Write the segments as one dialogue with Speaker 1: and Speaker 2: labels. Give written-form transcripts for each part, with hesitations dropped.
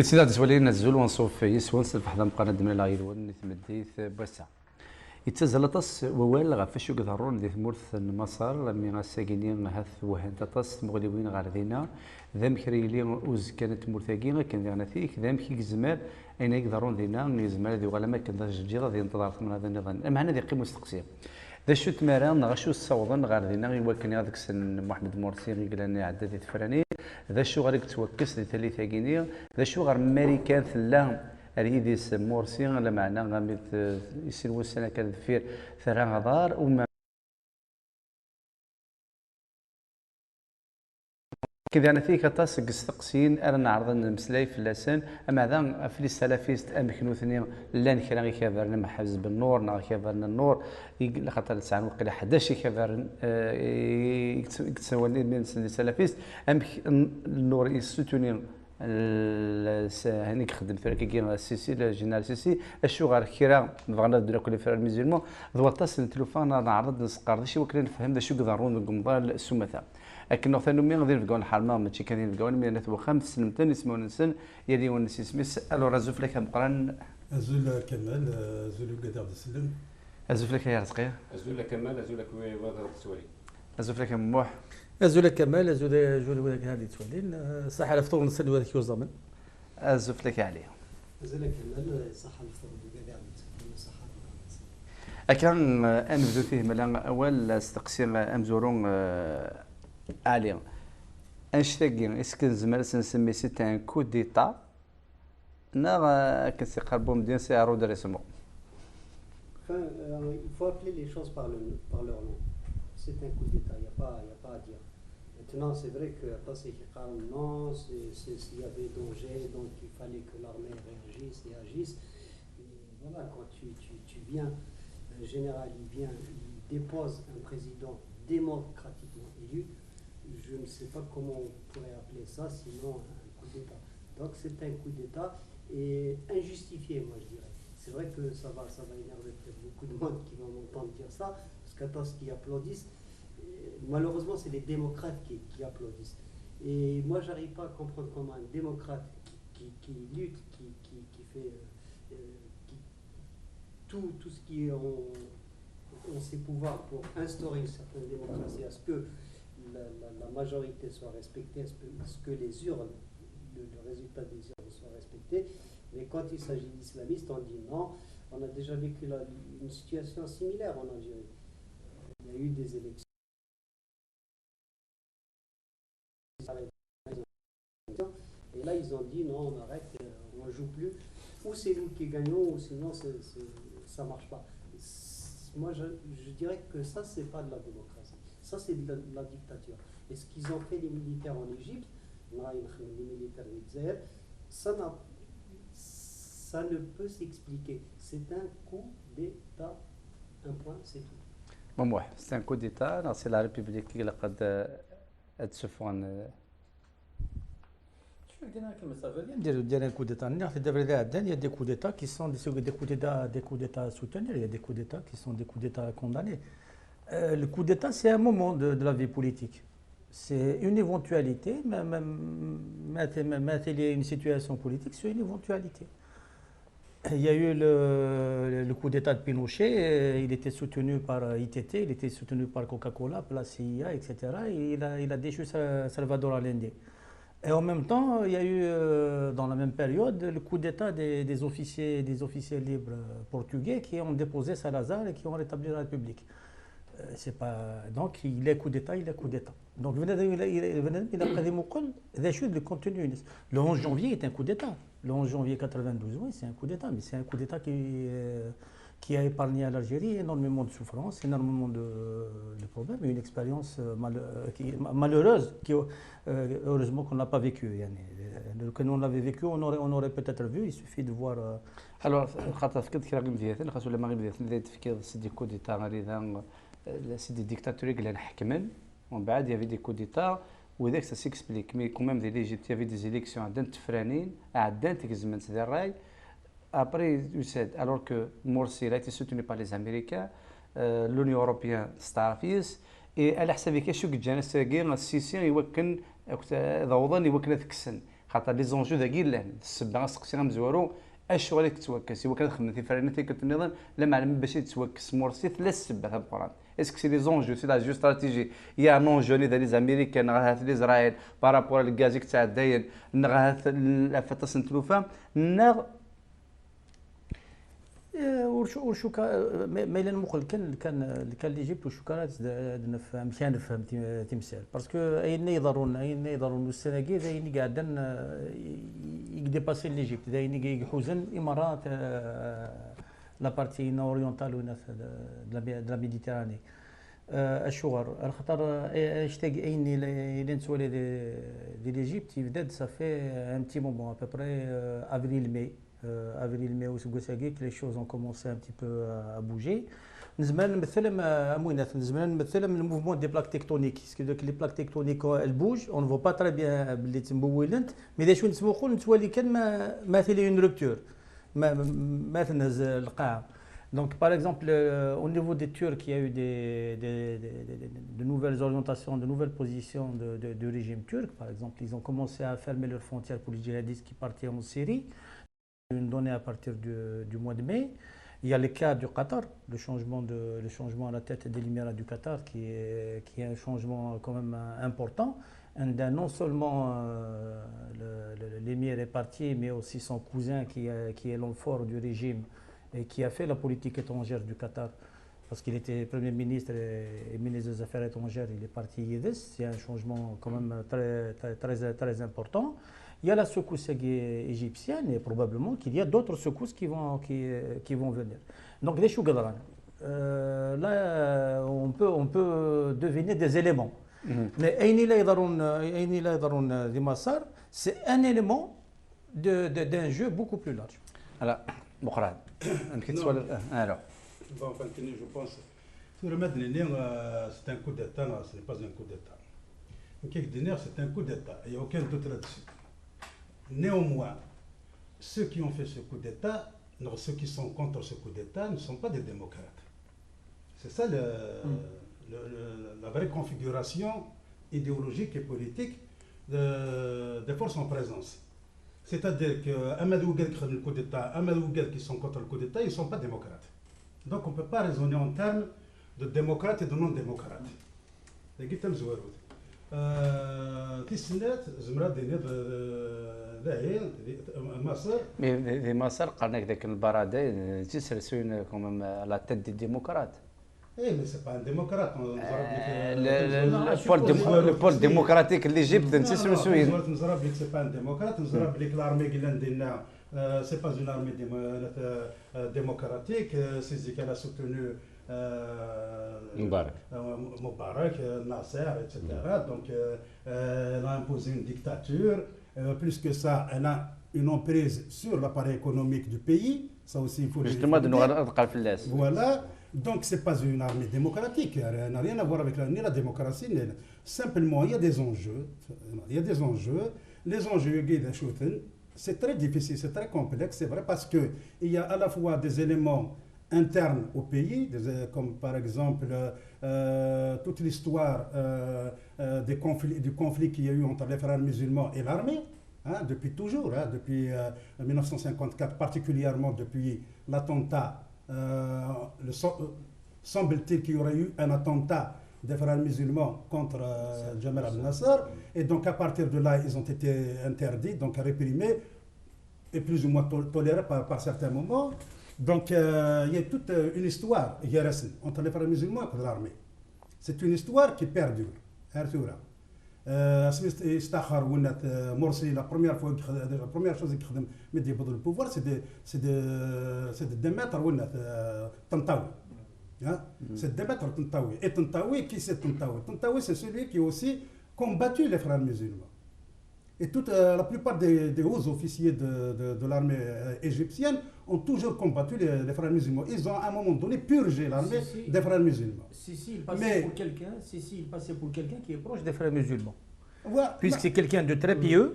Speaker 1: بسيطة تسولي نزول ونصوف يسون سلف حدا مقارنة من الغيلون تمديث بوسع يتزل طس ووال غا فاشو كثرون دي ثمورث مصر مي غاساكيني هاث وهان طس مغلبين غار دينا ذم كريلي اوز كانت مرتاقين كان دينا فيك ذم كي زمال اين يقدرون دينا يزمال ذي ولا ما كان ذا الجيره ذي انتظار من هذا النظام المعنى ذي قيمه مستقسيه ذا شو تماران غا شو الصوضن غار دينا يوكن هذاك سن محمد مرسي قال عدد تفراني ذا شو غاديك توكس ذي ثالثه كينيا ذا شو غير ماريكان ثلا ريديس مورسي على معنى غامت يسير وسنه كان دفير ثرى غدار وما كذا انا فيك تاسق استقسين انا نعرض نمسلاي في اللسان اما ذا في السلفيست امكنو ثني لان كان غير كبرنا مع حزب النور نا كبرنا النور خاطر تسعه وقيل 11 كبر يتسولني من السلفيست النور يستوني هانيك خدم فرق كي السيسي الجنرال السيسي اشو غير كيرا بغينا نديرو كل فرق الميزيلمون ذو اتصل التليفون نعرض نسقر شي وكنا نفهم شو قدرون القمضال السمثه لكن نوثنو مين غادي نلقاو الحرمه ماشي كاين نلقاو من نتو خمس سنتين اسمو نسن يلي ونسي سميس الو رازوف لك مقران
Speaker 2: ازول كمال ازول قدر السلم
Speaker 1: ازوف لك يا رزقي
Speaker 3: ازول كمال ازول لك وادر التسوالي
Speaker 1: ازوف لك موح
Speaker 4: ازول كمال ازول ولك هذه تولين صح على فطور نسل ولك يوزمن
Speaker 1: ازوف لك عليه
Speaker 5: ازول كمال صح على فطور قاعد صح
Speaker 1: اكان انبذو فيه ملا اول استقسير امزورون علي انشتاقين اسكن زمال سنسمي سيت ان كود ديتا نا كنسي قربو مدين سيارو دريسمو
Speaker 5: Enfin, il faut appeler les choses par leur nom. C'est un coup d'État, il n'y a pas à dire. Maintenant, c'est vrai que c'est non, s'il y avait danger, donc il fallait que l'armée réagisse et agisse. Et voilà, quand tu viens, un général, il vient, il dépose un président démocratiquement élu. Je ne sais pas comment on pourrait appeler ça, sinon un coup d'État. Donc c'est un coup d'État et injustifié, moi je dirais. C'est vrai que ça va énerver peut-être beaucoup de monde qui vont m'entendre dire ça, parce qu'attends ce qui applaudissent, malheureusement c'est les démocrates qui applaudissent. Et moi j'arrive pas à comprendre comment un démocrate qui lutte, qui fait tout ce qui est en ses pouvoirs pour instaurer une certaine démocratie, à ce que la majorité soit respectée, à ce que les urnes, le résultat des urnes soit respecté. Mais quand il s'agit d'islamistes, on dit non. On a déjà vécu une situation similaire en Algérie. Il y a eu des élections. Et là, ils ont dit non, on arrête, on ne joue plus. Ou c'est nous qui gagnons, ou sinon ça ne marche pas. Moi, je dirais que ça, c'est pas de la démocratie. Ça, c'est de la dictature. Et ce qu'ils ont fait les militaires en Égypte, les militaires d'Israël, ça ne peut s'expliquer. C'est un coup d'État. Un point, c'est tout.
Speaker 1: Bon, c'est un coup d'État. C'est la République qui a
Speaker 4: il y a des coups d'État. Il y a des coups d'État qui sont des coups d'État soutenus. Il y a des coups d'État qui sont des coups d'État condamnés. Le coup d'État, c'est un moment de la vie politique. C'est une éventualité, même il y a une situation politique, c'est une éventualité. Il y a eu le coup d'État de Pinochet, il était soutenu par ITT, il était soutenu par Coca-Cola, par la CIA, etc. Et il a déchu Salvador Allende. Et en même temps, il y a eu, dans la même période, le coup d'État des officiers libres portugais qui ont déposé Salazar et qui ont rétabli la République. C'est pas... Donc, il est coup d'État, il est coup d'État. Donc, il a le contenu. Le 11 janvier est un coup d'État. Le 11 janvier 92, oui, c'est un coup d'État, mais c'est un coup d'État qui a épargné à l'Algérie énormément de souffrances, énormément de problèmes, et une expérience malheureuse, heureusement qu'on n'a pas vécue. Quand on l'avait vécu, on aurait peut-être vu, il suffit de voir...
Speaker 1: Alors, خاطر فكرت كي راكم ديالنا خاصو لما غير ديالنا تفكير سيدي كو ديتا غير سيدي ديكتاتوري اللي نحكمن ومن بعد يافي دي كو ديتا وذاك سا سيكسبليك مي كوميم دي ليجيبت يافي دي زيليكسيون عندنا تفرانين عندنا تيك الزمن سيدي الراي ابري يساد الور كو مورسي لا تي سوتوني بار لي امريكان لونيون اوروبيان ستارفيس اي على حسابي كاش شو جانا ساكين السيسي يوكن ضوضان يوكن ذاك السن خاطر لي زونجو ذاكي لهنا السبه سقسيها مزورو اش غادي تتوكس هو كنخدم في فرينتي كتنظن لا معلم باش يتوكس مرسي ثلاث السبه تاع القران اسكو سي لي زونجو سي لا جو استراتيجي يا نونجو لي لي امريكان غاها في اسرائيل بارابور الكازيك تاع الداين غاها الفتاس نتلوفا
Speaker 4: وشو ما إلا نمقل كان اللي جبت وشو كانت نفهم كان نفهم تمثال باسكو اين يضرون السنه كي اين قاعدين يديباسي اللي جبت اين يحوزن الامارات لا بارتي اورينتال ولا لا ميديتيراني الشغر الخطر اشتاق اين اللي نسولي دي ليجيبت يبدا صافي ان بتي مومون ابري افريل مي avril mai que les choses ont commencé un petit peu à bouger. Nous avons le mouvement des plaques tectoniques. Parce que les plaques tectoniques elles bougent, on ne voit pas très bien les timbouillantes, mais des choses qui une rupture. Donc par exemple au niveau des Turcs, il y a eu de nouvelles orientations, de nouvelles positions du régime turc. Par exemple, ils ont commencé à fermer leurs frontières pour les djihadistes qui partaient en Syrie. Une donnée à partir du mois de mai. Il y a le cas du Qatar, le changement à la tête des Émirats du Qatar qui est un changement quand même important. Non seulement l'émir est parti, mais aussi son cousin qui est l'enfort du régime et qui a fait la politique étrangère du Qatar. Parce qu'il était Premier ministre et ministre des Affaires étrangères, il est parti Yédis. C'est un changement quand même très important. Il y a la secousse égyptienne et probablement qu'il y a d'autres secousses qui vont venir. Donc, les Chougadran, là, on peut deviner des éléments. Mais c'est un élément d'un jeu beaucoup plus large.
Speaker 1: Alors, Mourad, alors.
Speaker 2: Bon, je pense que c'est un coup d'État, non, ce n'est pas un coup d'État. C'est un coup d'État, il n'y a aucun doute là-dessus. Néanmoins, ceux qui ont fait ce coup d'État, ceux qui sont contre ce coup d'État, ne sont pas des démocrates. C'est ça la vraie configuration idéologique et politique des forces en présence. C'est-à-dire que Amadou Gel qui fait le coup d'État, Amadou Gel qui sont contre le coup d'État, ils ne sont pas démocrates. Donc on ne peut pas raisonner en termes de démocrates et de non-démocrates.
Speaker 1: في مصر قالنا ذاك البرادة تسرسون كوم لا تيت دي ديمقراط.
Speaker 2: اي مي سي با ان ديمقراط.
Speaker 1: le pôle démocratique اللي جبت انت سرسوين.
Speaker 2: نزرب لك سي با ان ديمقراط نزرب لك الارمي اللي عندنا c'est pas une armée démocratique, c'est ce qu'elle a soutenu Moubarak, Nasser, etc. Donc elle a imposé une dictature. Plus que ça, elle a une emprise sur l'appareil économique du pays. Ça aussi, il faut le dire. Voilà. Donc, ce n'est pas une armée démocratique. Elle n'a rien à voir avec ni la démocratie. Simplement, il y a des enjeux. Il y a des enjeux. Les enjeux, c'est très difficile, c'est très complexe. C'est vrai parce qu'il y a à la fois des éléments internes au pays, comme par exemple toute l'histoire du conflit qu'il y a eu entre les frères musulmans et l'armée, hein, depuis toujours, hein, depuis 1954, particulièrement depuis l'attentat, semble-t-il qu'il y aurait eu un attentat des frères musulmans contre Jamal Abdel Nasser, et donc à partir de là, ils ont été interdits, donc réprimés, et plus ou moins tolérés par certains moments. Donc il y a toute une histoire entre les frères musulmans et l'armée. C'est une histoire qui perdure. Morsi, la première chose qu'il met le pouvoir, c'est de démettre Tantawi. C'est de démettre Tantawi. Et Tantawi, qui c'est Tantawi? Tantawi, c'est celui qui a aussi combattu les frères musulmans. Et la plupart des hauts officiers de l'armée égyptienne ont toujours combattu les frères musulmans. Ils ont à un moment donné purgé l'armée des frères musulmans.
Speaker 4: Il passait pour quelqu'un qui est proche des frères musulmans. Ouais, puisque c'est quelqu'un de très pieux,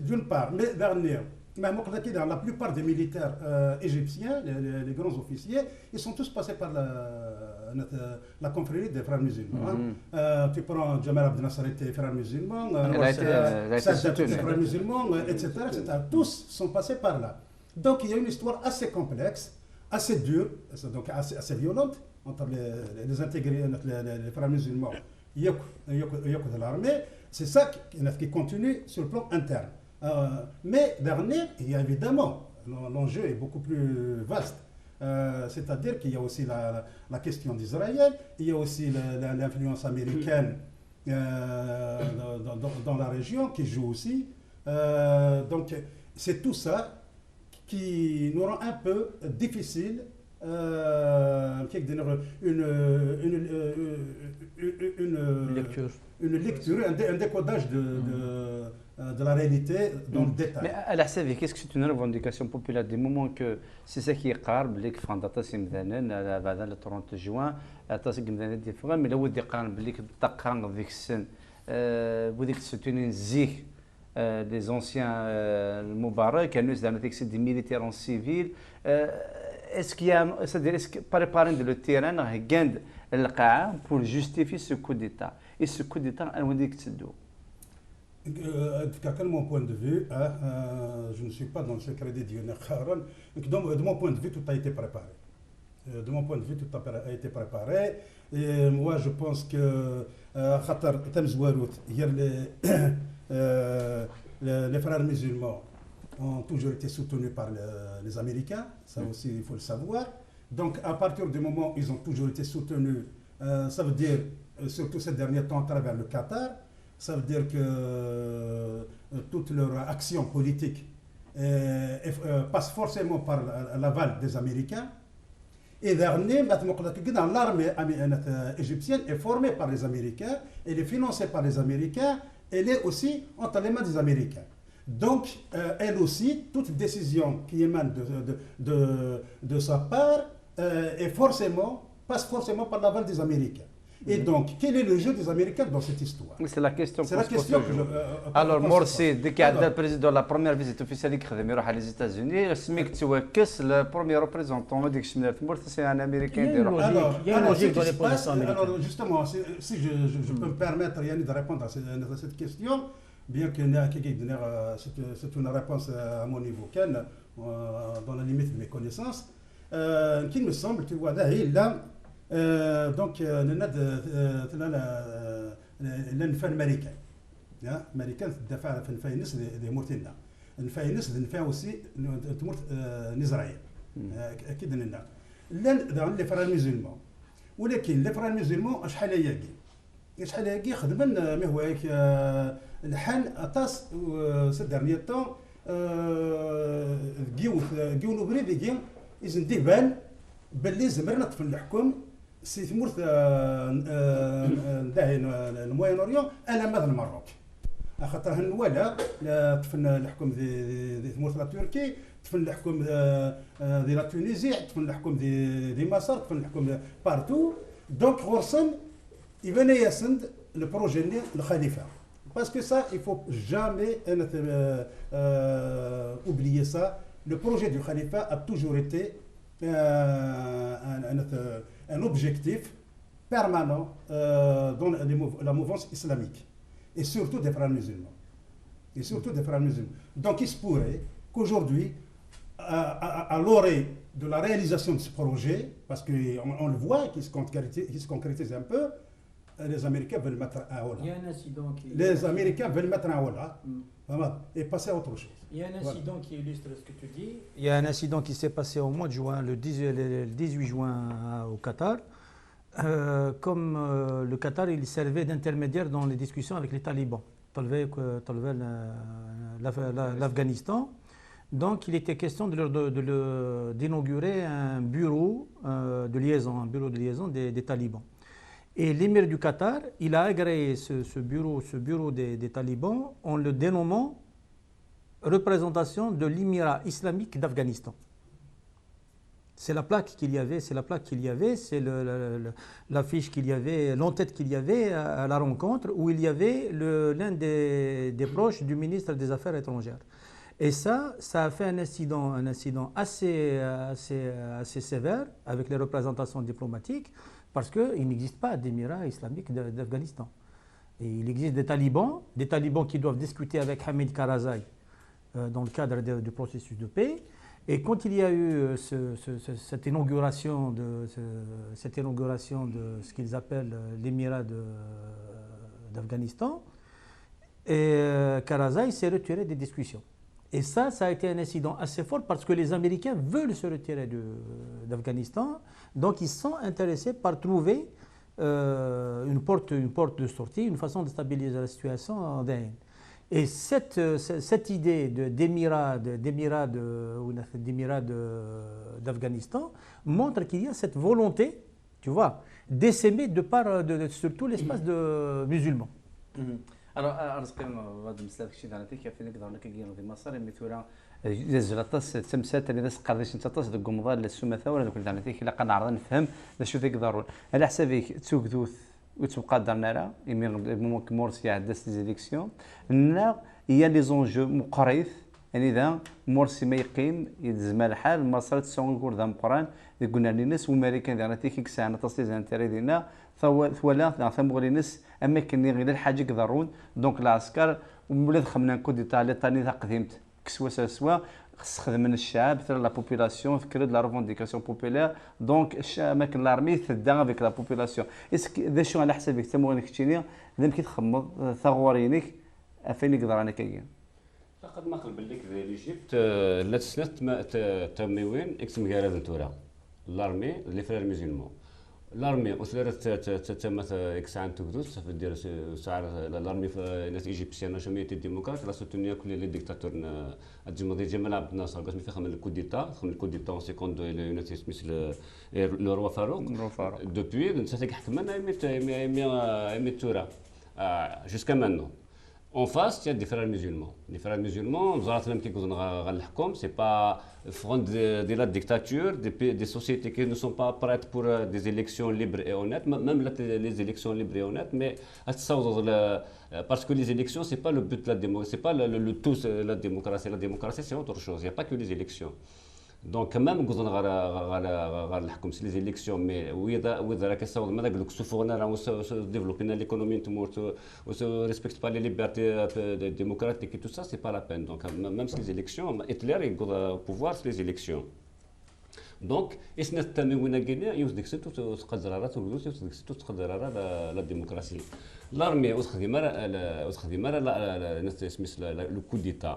Speaker 4: D'une
Speaker 2: part, mais dernière, Mais la plupart des militaires égyptiens, les grands officiers, ils sont tous passés par la confrérie des frères musulmans. Tu prends Jamal Abdel Nasser était frère musulman, Sadat était frère musulman, etc., etc. Tous sont passés par là. Donc il y a une histoire assez complexe, assez dure, donc assez violente entre les intégrés, les frères musulmans et de l'armée. C'est ça qui continue sur le plan interne. Mais derrière, il y a évidemment, l'enjeu est beaucoup plus vaste. C'est-à-dire qu'il y a aussi la question d'Israël, il y a aussi l'influence américaine dans la région qui joue aussi. Donc c'est tout ça qui nous rend un peu difficile une lecture, un décodage de la réalité dans le détail.
Speaker 1: Mais à la savie, qu'est-ce que c'est une revendication populaire du moment que c'est ça qui est قارب اللي كفان داتا مثلا بعد le 30 juin داتا مثلا دي فغا mais لو ودي قارن باللي تقارن ذيك السن وديك تسوتين زيك des anciens Moubarak كانوا زعما ديك des militaires en civil est-ce qu'il y a c'est-à-dire est-ce que préparer le terrain هكاند القاعه pour justifier ce coup d'état et ce coup d'état انا وديك تسدو.
Speaker 2: Quel mon point de vue, je ne suis pas dans le secret des dieux. De mon point de vue, tout a été préparé. De mon point de vue, tout a été préparé. Et moi, je pense que Khatar Tamzouarout, les frères musulmans ont toujours été soutenus par les Américains. Ça aussi, il faut le savoir. Donc, à partir du moment où ils ont toujours été soutenus, ça veut dire, surtout ces derniers temps, à travers le Qatar, ça veut dire que toute leur action politique passe forcément par l'aval des Américains. Et l'armée égyptienne est formée par les Américains, elle est financée par les Américains, elle est aussi entre les mains des Américains. Donc, elle aussi, toute décision qui émane de sa part passe forcément par l'aval des Américains. Et donc, quel est le jeu des Américains dans cette histoire?
Speaker 1: C'est la question.
Speaker 2: C'est la question que je,
Speaker 1: alors, Morsi, dès qu'il y a le président, la première visite officielle qui a les États-Unis, le premier représentant, c'est un Américain.
Speaker 4: Il y a une logique dans les positions américaines.
Speaker 2: Alors, justement, si je peux me permettre, Yannick, de répondre à cette question, bien que c'est une réponse à mon niveau, dans la limite de mes connaissances, qui me semble, tu vois, là, donc النفع الامريكان الامريكان تدافع في الفاينس دي مورتينا الفاينس دنفع وسي تمورت اسرائيل اكيد لنا لان لي فران ميزولمون ولكن لي فران ميزولمون شحال ياكي خدمنا ما هو الحال اطاس سي ديرني طون كيو نوبري كي اذن ديبان باللي زمرنا في الحكم سي ثمورت نداهي الموين اوريون انا مثل المغرب خاطر هنوالا طفن الحكم دي ثمورت لا تركي طفن الحكم دي لا تونيزي طفن الحكم دي مصر طفن الحكم بارتو دونك غورسن يبان ياسند البروجي الخليفه باسكو سا il faut jamais oublier ça le projet du khalifa a toujours été un objectif permanent dans la mouvance islamique et surtout des frères musulmans. Donc il se pourrait qu'aujourd'hui, à l'orée de la réalisation de ce projet, parce qu'on le voit, qui se concrétise un peu, les Américains veulent mettre un holà.
Speaker 4: Il y a un incident qui...
Speaker 2: Les Américains veulent mettre un holà et passer à autre chose.
Speaker 4: Il y a un incident qui illustre ce que tu dis. Il y a un incident qui s'est passé au mois de juin, le 18 juin au Qatar. Comme le Qatar, il servait d'intermédiaire dans les discussions avec les talibans, l'Afghanistan. Donc il était question d'inaugurer un bureau de liaison des talibans. Et l'émir du Qatar, il a agréé ce bureau des talibans en le dénommant représentation de l'émirat islamique d'Afghanistan. C'est la plaque qu'il y avait, c'est l'affiche qu'il y avait, l'entête qu'il y avait à la rencontre où il y avait l'un des proches du ministre des Affaires étrangères. Et ça a fait un incident assez sévère avec les représentations diplomatiques parce qu'il n'existe pas d'émirat islamique d'Afghanistan. Et il existe des talibans qui doivent discuter avec Hamid Karzai dans le cadre du processus de paix. Et quand il y a eu cette inauguration de ce qu'ils appellent l'émirat d'Afghanistan, Karzai s'est retiré des discussions. Et ça a été un incident assez fort parce que les Américains veulent se retirer d'Afghanistan. Donc ils sont intéressés par trouver une porte de sortie, une façon de stabiliser la situation en Inde. Et cette idée d'émirat d'Afghanistan montre qu'il y a cette volonté, tu vois, d'essaimer sur tout l'espace musulman.
Speaker 1: Alors, أرزقين بعض المسائل كشي دارتي كيف نقدر نكيجي في مصر مثلا زلطاس تمسات اللي داس قرديش نتطاس دوك قمضان للسمثة ولا دوك دارتي كلا قنعرض نفهم ذا شو تقدرون على حسابك توكدوث وتبقى درنا راه يمين مورسي عداس لي زيليكسيون لا هي لي زونجو مقريث يعني ذا مورسي ما يقيم يتزما الحال مصر تسون كور ذا مقران قلنا للناس وماريكان دارتي كيك ساعه تصلي زانتيري دينا ثولا ثم غولينس اماكن غير الحاجه يقدرون دونك العسكر ولا خمنا كوديتا لي طاني تقديمت كسوا سوا خص خدمنا الشعب ثر لا بوبولاسيون فكر لا ريفونديكاسيون بوبولير دونك اماكن لارمي تدا افيك لا بوبولاسيون اسك ذا شو على حسابك تموينك تشيني ذم كي تخمض ثغورينك فين يقدر انا كاين
Speaker 3: قد ما قلب لك ذي ليجيبت لا تسنت ما تموين اكتم غير تورا لارمي لي فرير ميزيلمون لارمي وثلاث تتمت اكسان تقدس في دير سعر لارمي في ناس ايجيبسيان جمعيه الديمقراط لا سوتونيا كل لي ديكتاتور الجمهوريه جمال عبد الناصر قسم في خمل الكوديتا سيكوند يونيتي سميث لو روا فاروق دوبوي نساتك حكمنا يمي تورا جوسكا مانو En face, il y a des frères musulmans. Les frères musulmans, c'est pas front de la dictature, des sociétés qui ne sont pas prêtes pour des élections libres et honnêtes, même les élections libres et honnêtes, mais parce que les élections, c'est pas le but de la démocratie, c'est pas le tout de la démocratie. La démocratie, c'est autre chose. Il n'y a pas que les élections. Donc, quand même, les élections, mais oui, développer l'économie, on ne respecte pas les libertés démocratiques et tout ça, c'est pas la peine. Donc, même si les élections, Hitler est au pouvoir sur les élections. Donc, la démocratie. L'armée, le coup d'État.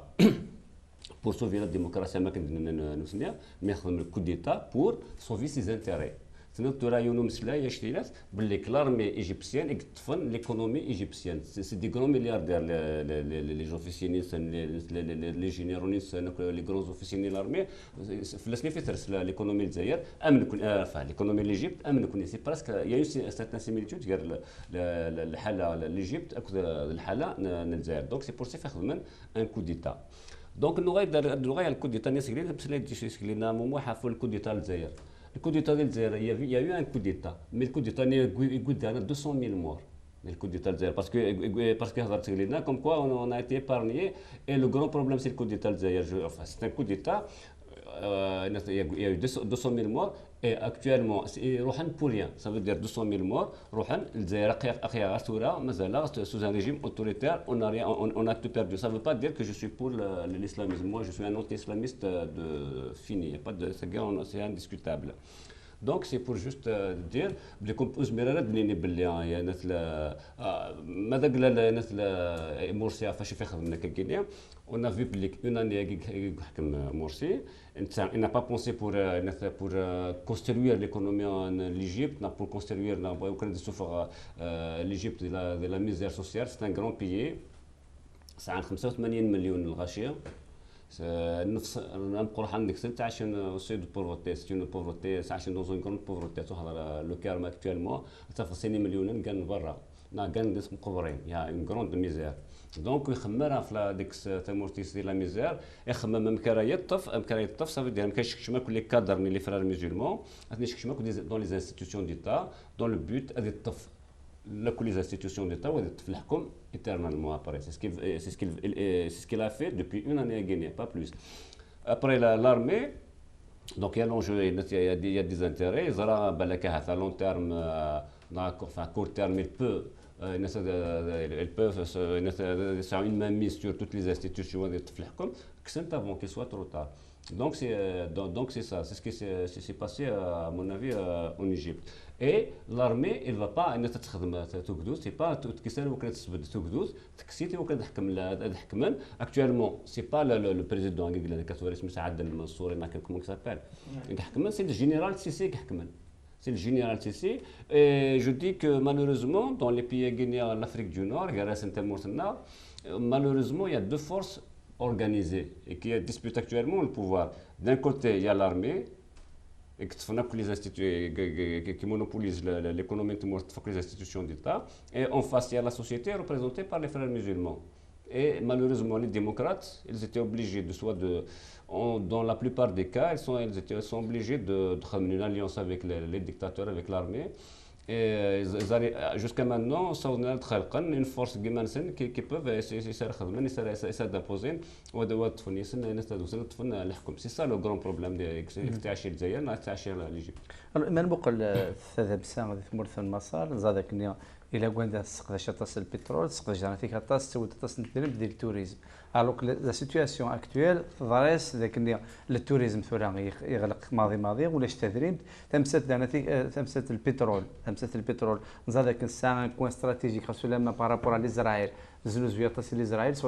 Speaker 3: Pour sauver la démocratie, mais le coup d'État pour sauver ses intérêts. C'est l'armée égyptienne et l'économie égyptienne. C'est des grands milliardaires, les officiers, les généraux, les grands officiers de l'armée. L'économie l'économie de l'Égypte, c'est presque, il y a eu certaines similitudes entre l'Égypte et l'Algérie. Donc c'est pour ça qu'il y a un coup d'État. Donc nous avons le coup d'État, nous avons le coup d'État algérien. Le coup d'État algérien, il y a eu un coup d'État, mais le coup d'État a 200 000 morts. Le coup d'État algérien, parce que comme quoi on a été épargné, et le grand problème c'est le coup d'État algérien. Enfin, c'est un coup d'État, il y a eu 200 000 morts, et actuellement, c'est pour rien. Ça veut dire 200 000 morts. Sous un régime autoritaire, on a tout perdu. Ça ne veut pas dire que je suis pour l'islamisme. Moi, je suis un anti-islamiste fini. C'est indiscutable. Donc c'est pour juste dire بليكم أزمرة بنيني باللي ناس ماذا قال ناس مرسي فاش في خدمنا كجينيا on a vu بليك une année حكم مرسي il n'a pas pensé pour construire l'économie en l'Égypte pour construire l'Égypte de la misère sociale. C'est un grand pays. C'est 85 مليون الغاشية. نفس نبقى عندك 16 سيد بوفرتي سيون بوفرتي 16 دوزون كون بوفرتي تهضر لو كارم اكطوالمون تفصيني مليون كان برا كان ناس مقبرين يا اون غروند ميزير دونك يخمرها في ديك تمورتيس ديال لا ميزير يخمم مكرايه الطف صافي دير كيشكشما كل كادر لي فرار ميزيلمون غادي يشكشما دون لي انستيتيوشن ديتا دون لو بوت غادي الطف les institutions d'État ou éternellement après. C'est ce qu'il a fait depuis une année à Guinée, pas plus. Après l'armée, donc il y a l'enjeu, il y a des intérêts. À long terme, à court terme, ils peuvent faire une mainmise sur toutes les institutions avant qu'il soit trop tard. Donc c'est ça, c'est ce qui s'est passé à mon avis en Égypte. Et l'armée, elle ne va pas c'est pas tout qui sert actuellement, c'est pas le président comment il s'appelle. C'est le général Sissi qui c'est le général Sissi. Et je dis que malheureusement, dans les pays guinéens, en Afrique du Nord, malheureusement, il y a deux forces organisées et qui disputent actuellement le pouvoir. D'un côté, il y a l'armée, et qui monopolise l'économie les institutions d'État. Et en face, il y a la société représentée par les frères musulmans. Et malheureusement, les démocrates, ils étaient obligés dans la plupart des cas, ils sont obligés de faire une alliance avec les dictateurs, avec l'armée. Et jusqu'à maintenant, une force qui peuvent essayer d'imposer. C'est ça le grand problème de l'Égypte.
Speaker 1: ما نقول الثلاثة بسام ثمرث المسار زادك نيا إلى وين سقدش تصل البترول سقدش أنا فيك تسوي تصل نتكلم ديال التوريزم alors لا سيتوياسيون اكطويل ضريس ذاك نيا التوريزم ثورا يغلق ماضي ولا تدريب تمست انا تمست البترول زادك الساعه كون استراتيجيك خاصو لما بارابور لإسرائيل زلوز تصل لإسرائيل 65%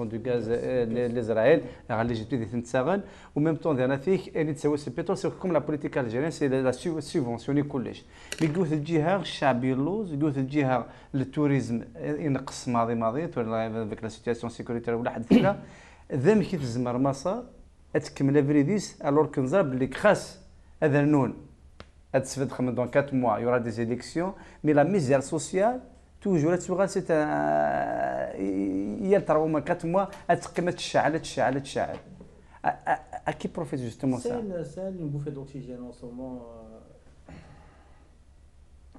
Speaker 1: دو غاز لإسرائيل غالي جبتي دي تنتساغن وميم طون ديالنا فيك اللي تسوي البترول سي كوم لا بوليتيك الجيريان سي لا سوبونسيوني كلش بيقول الجهه الشعب يلوز يقول الجهه التوريزم ينقص ماضي ديك لا سيتياسيون سيكوريتير ولا حد فيها ذم كيف الزمر مصر تكمل فريديس الور كنزر بلي خاص هذا نون تسفد خمن دون 4 mois il y aura des élections mais la misère sociale toujours c'est il y a 4 mois تقيمت تشعل à qui profite justement ça
Speaker 4: c'est une bouffée d'oxygène en ce moment.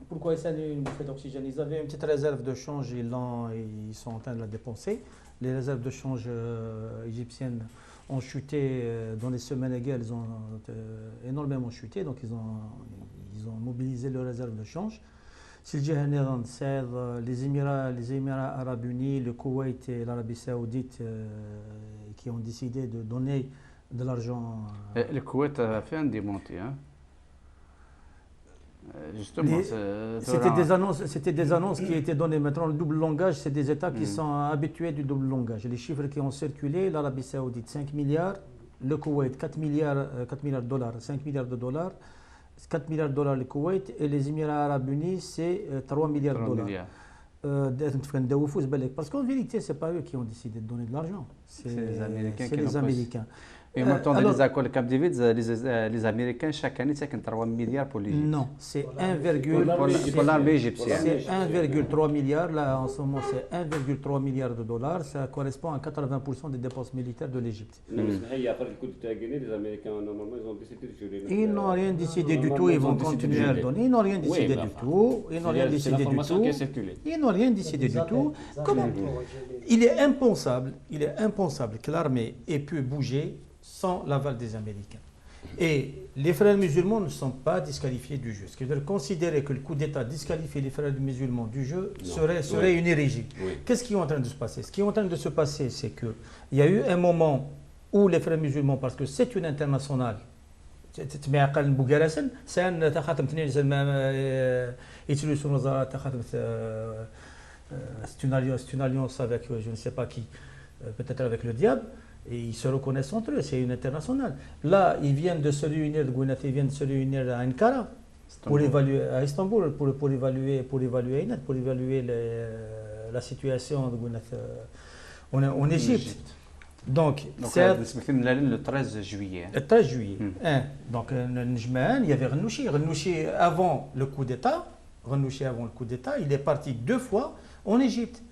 Speaker 4: Pourquoi c'est une bouffée d'oxygène? Ils avaient une petite réserve de change, ils sont en train de la dépenser. Les réserves de change égyptiennes ont chuté dans les semaines égales, elles ont énormément chuté, donc ils ont mobilisé leurs réserves de change. Si le Général les Émirats arabes unis, le Koweït et l'Arabie saoudite qui ont décidé de donner de l'argent.
Speaker 1: Le Koweït a fait un démenti, hein? Justement,
Speaker 4: c'était des annonces qui étaient données. Maintenant, le double langage, c'est des États qui sont habitués du double langage. Les chiffres qui ont circulé, l'Arabie saoudite 5 milliards, le Koweït 4 milliards de dollars, 5 milliards de dollars, 4 milliards de dollars le Koweït et les Émirats arabes unis, c'est 3 milliards de dollars. Parce qu'en vérité, ce n'est pas eux qui ont décidé de donner de l'argent, c'est les Américains.
Speaker 1: Et maintenant, dans les accords de Camp David, les Américains, chaque année, c'est 3 milliards pour l'Égypte.
Speaker 4: Non, c'est
Speaker 1: pour l'armée égyptienne.
Speaker 4: C'est 1,3 milliard. Là, en ce moment, c'est 1,3 milliard de dollars. Ça correspond à 80% des dépenses militaires de l'Égypte.
Speaker 3: Après le coup d'État guinéen, les Américains, normalement, ils ont décidé de gérer.
Speaker 4: Ils n'ont rien décidé du tout. Ils vont continuer à le donner. Ils n'ont rien décidé du tout. Ils n'ont rien décidé du tout. Ils n'ont rien décidé du tout. Comment? Il est impensable que l'armée ait pu bouger sans l'aval des Américains. Et les frères musulmans ne sont pas disqualifiés du jeu. Ce qui veut dire considérer que le coup d'État disqualifie les frères musulmans du jeu serait une hérésie. Oui. Qu'est-ce qui est en train de se passer? Ce qui est en train de se passer, c'est qu'il y a eu un moment où les frères musulmans, parce que c'est une internationale, c'est une alliance avec je ne sais pas qui, peut-être avec le diable. Et ils se reconnaissent entre eux, c'est une internationale. Là, ils viennent de se réunir, à Ankara, pour évaluer, à Istanbul, pour évaluer la situation en Égypte. Donc
Speaker 1: c'est le 13 juillet.
Speaker 4: Le 13 juillet. Donc, il y avait Renouchi avant le coup d'État. Il est parti 2 fois en Égypte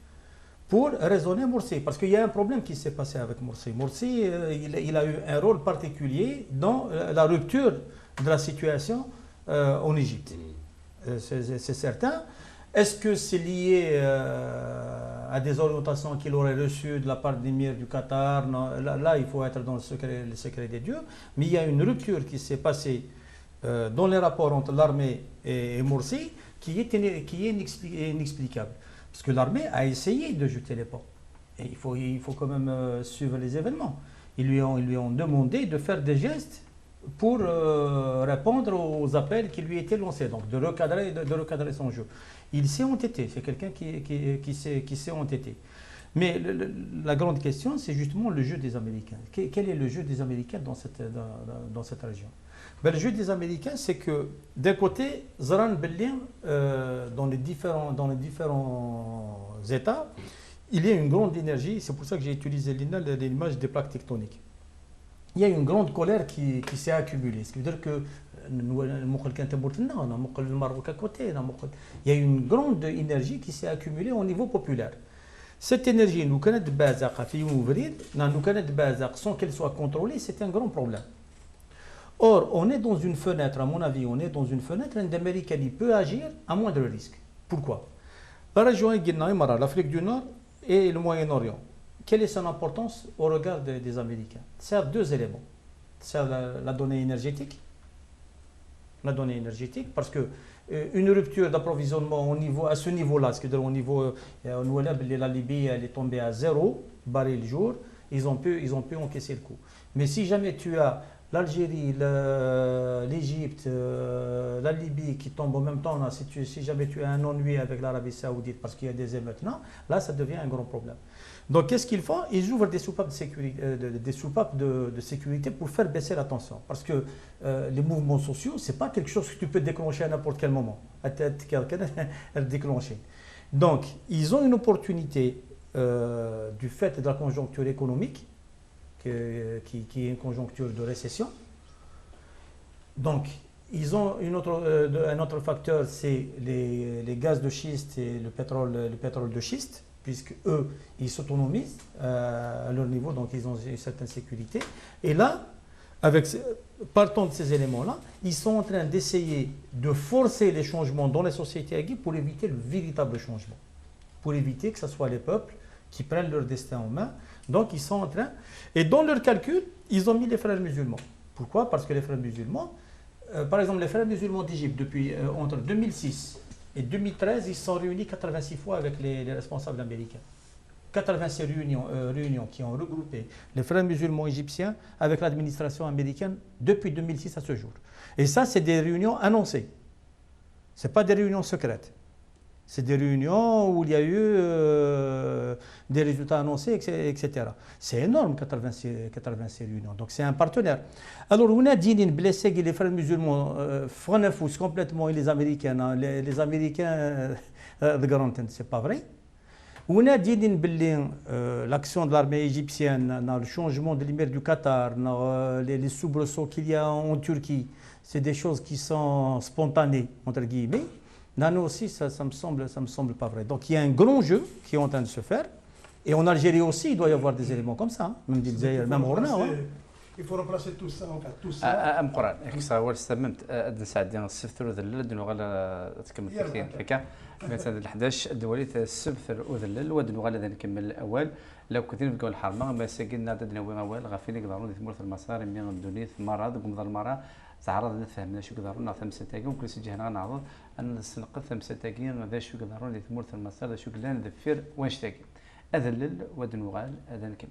Speaker 4: pour raisonner Morsi, parce qu'il y a un problème qui s'est passé avec Morsi. Morsi, il a eu un rôle particulier dans la rupture de la situation en Égypte. C'est certain. Est-ce que c'est lié à des orientations qu'il aurait reçues de la part de l'émir du Qatar? Non, là, il faut être dans le secret des dieux. Mais il y a une rupture qui s'est passée dans les rapports entre l'armée et Morsi qui est inexplicable. Parce que l'armée a essayé de jeter les ponts. Et il faut quand même suivre les événements. Ils lui ont demandé de faire des gestes pour répondre aux appels qui lui étaient lancés, donc de recadrer son jeu. Il s'est entêté, c'est quelqu'un qui s'est entêté. Mais la grande question, c'est justement le jeu des Américains. Quel est le jeu des Américains dans cette région? Ben, le jeu des Américains, c'est que d'un côté, Zran Bellin, dans les différents États, il y a une grande énergie, c'est pour ça que j'ai utilisé l'image des plaques tectoniques. Il y a une grande colère qui s'est accumulée. Ce qui veut dire que il y a une grande énergie qui s'est accumulée au niveau populaire. Cette énergie, nous connaissons sans qu'elle soit contrôlée, c'est un grand problème. Or, on est dans une fenêtre, à mon avis, d'Amérique qui peut agir à moindre risque. Pourquoi? La région l'Afrique du Nord et le Moyen-Orient. Quelle est son importance au regard des Américains? C'est deux éléments. C'est la donnée énergétique. La donnée énergétique, parce que une rupture d'approvisionnement à ce niveau-là, c'est-à-dire au niveau la Libye, elle est tombée à 0 baril jour, ils ont pu encaisser le coup. Mais si jamais tu as l'Algérie, l'Égypte, la Libye qui tombent en même temps, là, si jamais tu as un ennui avec l'Arabie Saoudite parce qu'il y a des émeutes, là ça devient un grand problème. Donc qu'est-ce qu'ils font? Ils ouvrent des soupapes de sécurité pour faire baisser la tension. Parce que les mouvements sociaux, ce n'est pas quelque chose que tu peux déclencher à n'importe quel moment. Donc ils ont une opportunité du fait de la conjoncture économique, qui est une conjoncture de récession. Donc ils ont un autre facteur, c'est les gaz de schiste et le pétrole de schiste, puisque eux, ils s'autonomisent à leur niveau, donc ils ont une certaine sécurité. Et là, partant de ces éléments-là, ils sont en train d'essayer de forcer les changements dans les sociétés aguës pour éviter le véritable changement, pour éviter que ce soit les peuples qui prennent leur destin en main. Donc ils sont en train, et dans leur calcul, ils ont mis les frères musulmans. Pourquoi? Parce que les frères musulmans, par exemple les frères musulmans d'Égypte, depuis entre 2006 et 2013, ils se sont réunis 86 fois avec les responsables américains. 86 réunions qui ont regroupé les frères musulmans égyptiens avec l'administration américaine depuis 2006 à ce jour. Et ça, c'est des réunions annoncées. Ce n'est pas des réunions secrètes. C'est des réunions où il y a eu des résultats annoncés, etc. C'est énorme, 86 réunions. Donc c'est un partenaire. Alors, on a dit que les frères musulmans font complètement les Américains. Les Américains de Garantin, ce n'est pas vrai. On a dit que l'action de l'armée égyptienne, le changement de l'émir du Qatar, les soubresauts qu'il y a en Turquie, c'est des choses qui sont spontanées, entre guillemets. Nous aussi, ça me semble pas vrai. Donc il y a un grand jeu qui est en train de se faire. Et en Algérie aussi, il doit y avoir des éléments comme ça. Même Orna.
Speaker 2: Il faut remplacer tout ça. En fait, tout ça.
Speaker 1: أمقران إكسا هو استممت أدن ساعدين السبثر ذلل دنو غلا تكمل ثلاثين هكا مثلا 11 دولي السبثر وذلل ودنو غلا نكمل الأول لو كثير بقول الحرمة ما سجلنا عددنا وين أول غافين يقدرون يثمروا المسار من الدنيا ثمرة قمض المرة تعرض لفهمنا شو يقدرون ثمسة تاجين وكل سجهنا نعرض أن السنقة ثمسة تاجين ذا شو يقدرون يثمروا المسار ذا شو قلنا ذفير وين تاجين أذلل ودنو غال هذا نكمل.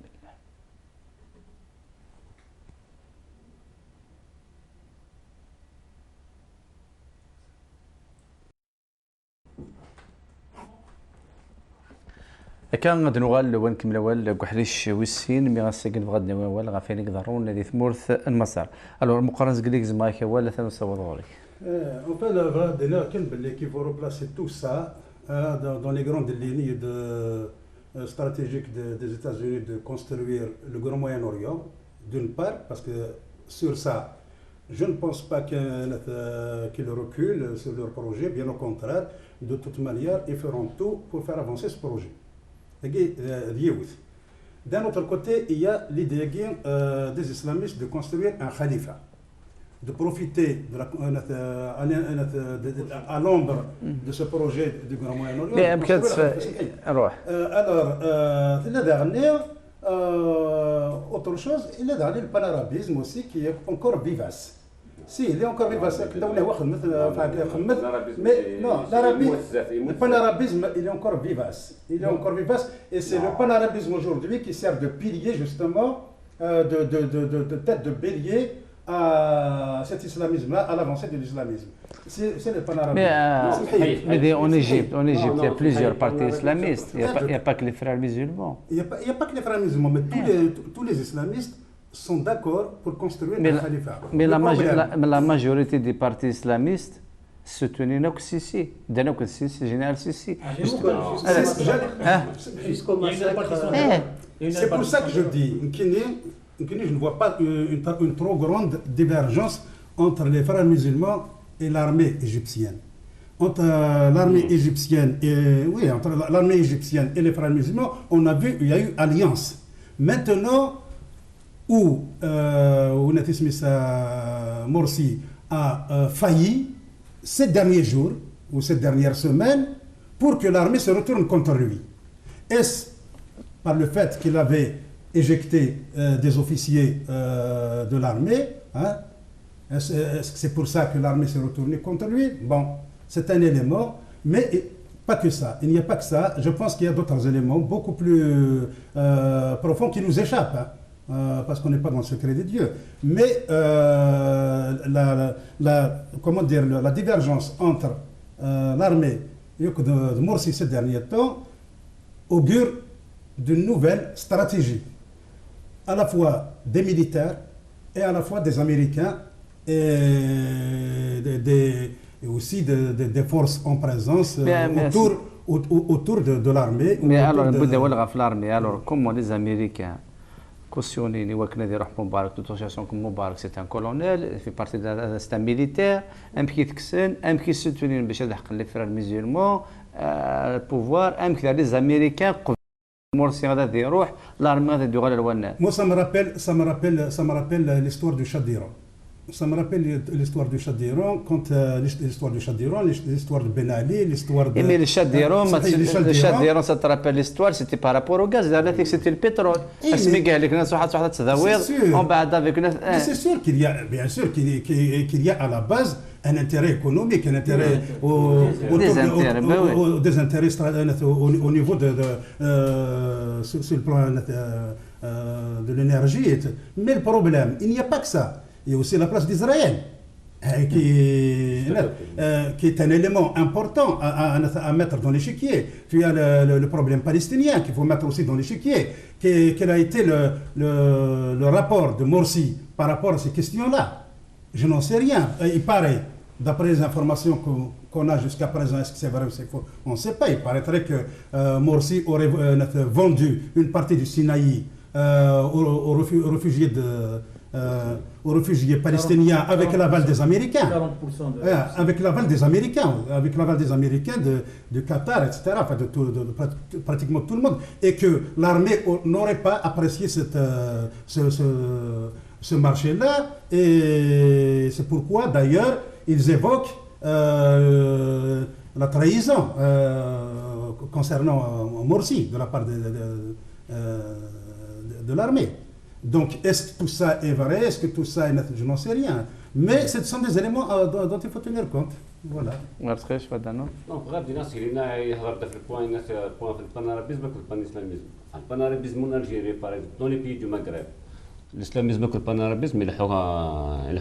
Speaker 1: كان غادي نوغال وين كمل اول كحريش ويسين مي غاسكن بغادنا اول غافين يقدرون هذه ثمورث المسار الو المقارنه قال لك زعما ولا ثاني صوت
Speaker 2: En fait, la vraie dernière qu'il faut replacer tout ça dans les grandes lignes stratégiques des États-Unis de construire le Grand Moyen-Orient, d'une part, parce que sur ça, je ne pense pas qu'ils reculent sur leur projet, bien au contraire, de toute manière, ils feront tout pour faire avancer ce projet. D'un autre côté, il y a l'idée des islamistes de construire un khalifa. de profiter à l'ombre de ce projet du Grand Moyen-Orient.
Speaker 1: Alors,
Speaker 2: l'année dernière, autre chose, il est dernier le panarabisme aussi qui est encore vivace. Si, il est encore vivace. Mais non, le panarabisme, il est encore vivace. Il est encore vivace et c'est le panarabisme aujourd'hui qui sert de pilier justement, de tête de bélier à cet islamisme-là, à l'avancée de l'islamisme. C'est le panarabisme.
Speaker 1: Mais en Égypte, il y a plusieurs partis islamistes. Il n'y a pas que les frères musulmans.
Speaker 2: Il n'y a pas que les frères musulmans, mais tous les islamistes sont d'accord pour construire un califat.
Speaker 1: Mais la majorité des partis islamistes soutenaient Sisi. Sisi, général Sisi.
Speaker 5: Jusqu'au massacre.
Speaker 2: C'est pour ça que je dis, je ne vois pas une trop grande divergence entre les frères musulmans et l'armée égyptienne. Entre l'armée égyptienne et les frères musulmans, on a vu il y a eu alliance. Maintenant, où Morsi a failli ces derniers jours ou ces dernières semaines pour que l'armée se retourne contre lui. Est-ce par le fait qu'il avait éjecté des officiers de l'armée, hein? Est-ce que c'est pour ça que l'armée s'est retournée contre lui? Bon, c'est un élément, mais pas que ça. Il n'y a pas que ça. Je pense qu'il y a d'autres éléments beaucoup plus profonds qui nous échappent, hein? Parce qu'on n'est pas dans le secret des dieux. Mais la divergence entre l'armée de Morsi ces derniers temps augure d'une nouvelle stratégie, à la fois des militaires et à la fois des Américains et aussi des forces en présence autour de l'armée.
Speaker 1: Mais alors, comment les Américains cautionnés, Moubarak, de toute façon, Moubarak c'est un colonel, il fait partie c'est un militaire, un qui soutient les frères musulmans, le pouvoir, les Américains.
Speaker 2: Moi, ça me rappelle l'histoire du Shah d'Iran. Ça me rappelle l'histoire du Shah d'Iran, l'histoire de Ben Ali, l'histoire de...
Speaker 1: Mais le Shah d'Iran, ça te rappelle l'histoire, c'était par rapport au gaz, c'était le pétrole. C'est
Speaker 2: sûr qu'il y a, bien sûr, qu'il y a à la base un intérêt économique, un intérêt des intérêts au niveau sur le plan de l'énergie. Mais le problème, il n'y a pas que ça. Il y a aussi la place d'Israël, qui est un élément important à mettre dans l'échiquier. Puis il y a le problème palestinien qu'il faut mettre aussi dans l'échiquier. Quel a été le rapport de Morsi par rapport à ces questions-là? Je n'en sais rien. Il paraît, d'après les informations qu'on a jusqu'à présent, est-ce que c'est vrai ou c'est faux? On ne sait pas. Il paraîtrait que Morsi aurait vendu une partie du Sinaï aux réfugiés palestiniens avec l'aval des Américains. 40% avec l'aval des Américains, de Qatar, etc., enfin de pratiquement tout le monde. Et que l'armée n'aurait pas apprécié ce marché-là. Et c'est pourquoi, d'ailleurs, ils évoquent la trahison concernant Morsi de la part de l'armée. Donc, est-ce que tout ça est vrai? Est-ce que tout ça est... Je n'en sais rien. Mais ce sont des éléments dont il faut tenir compte. Voilà.
Speaker 3: Non, بغيت الناس اللي يهضر في البوان في البانارابيزم والبانإسلاميزم. البانارابيزم من الجيري باغ دون لي بيي دو مغرب. الاسلاميزم والبانارابيزم يلحوها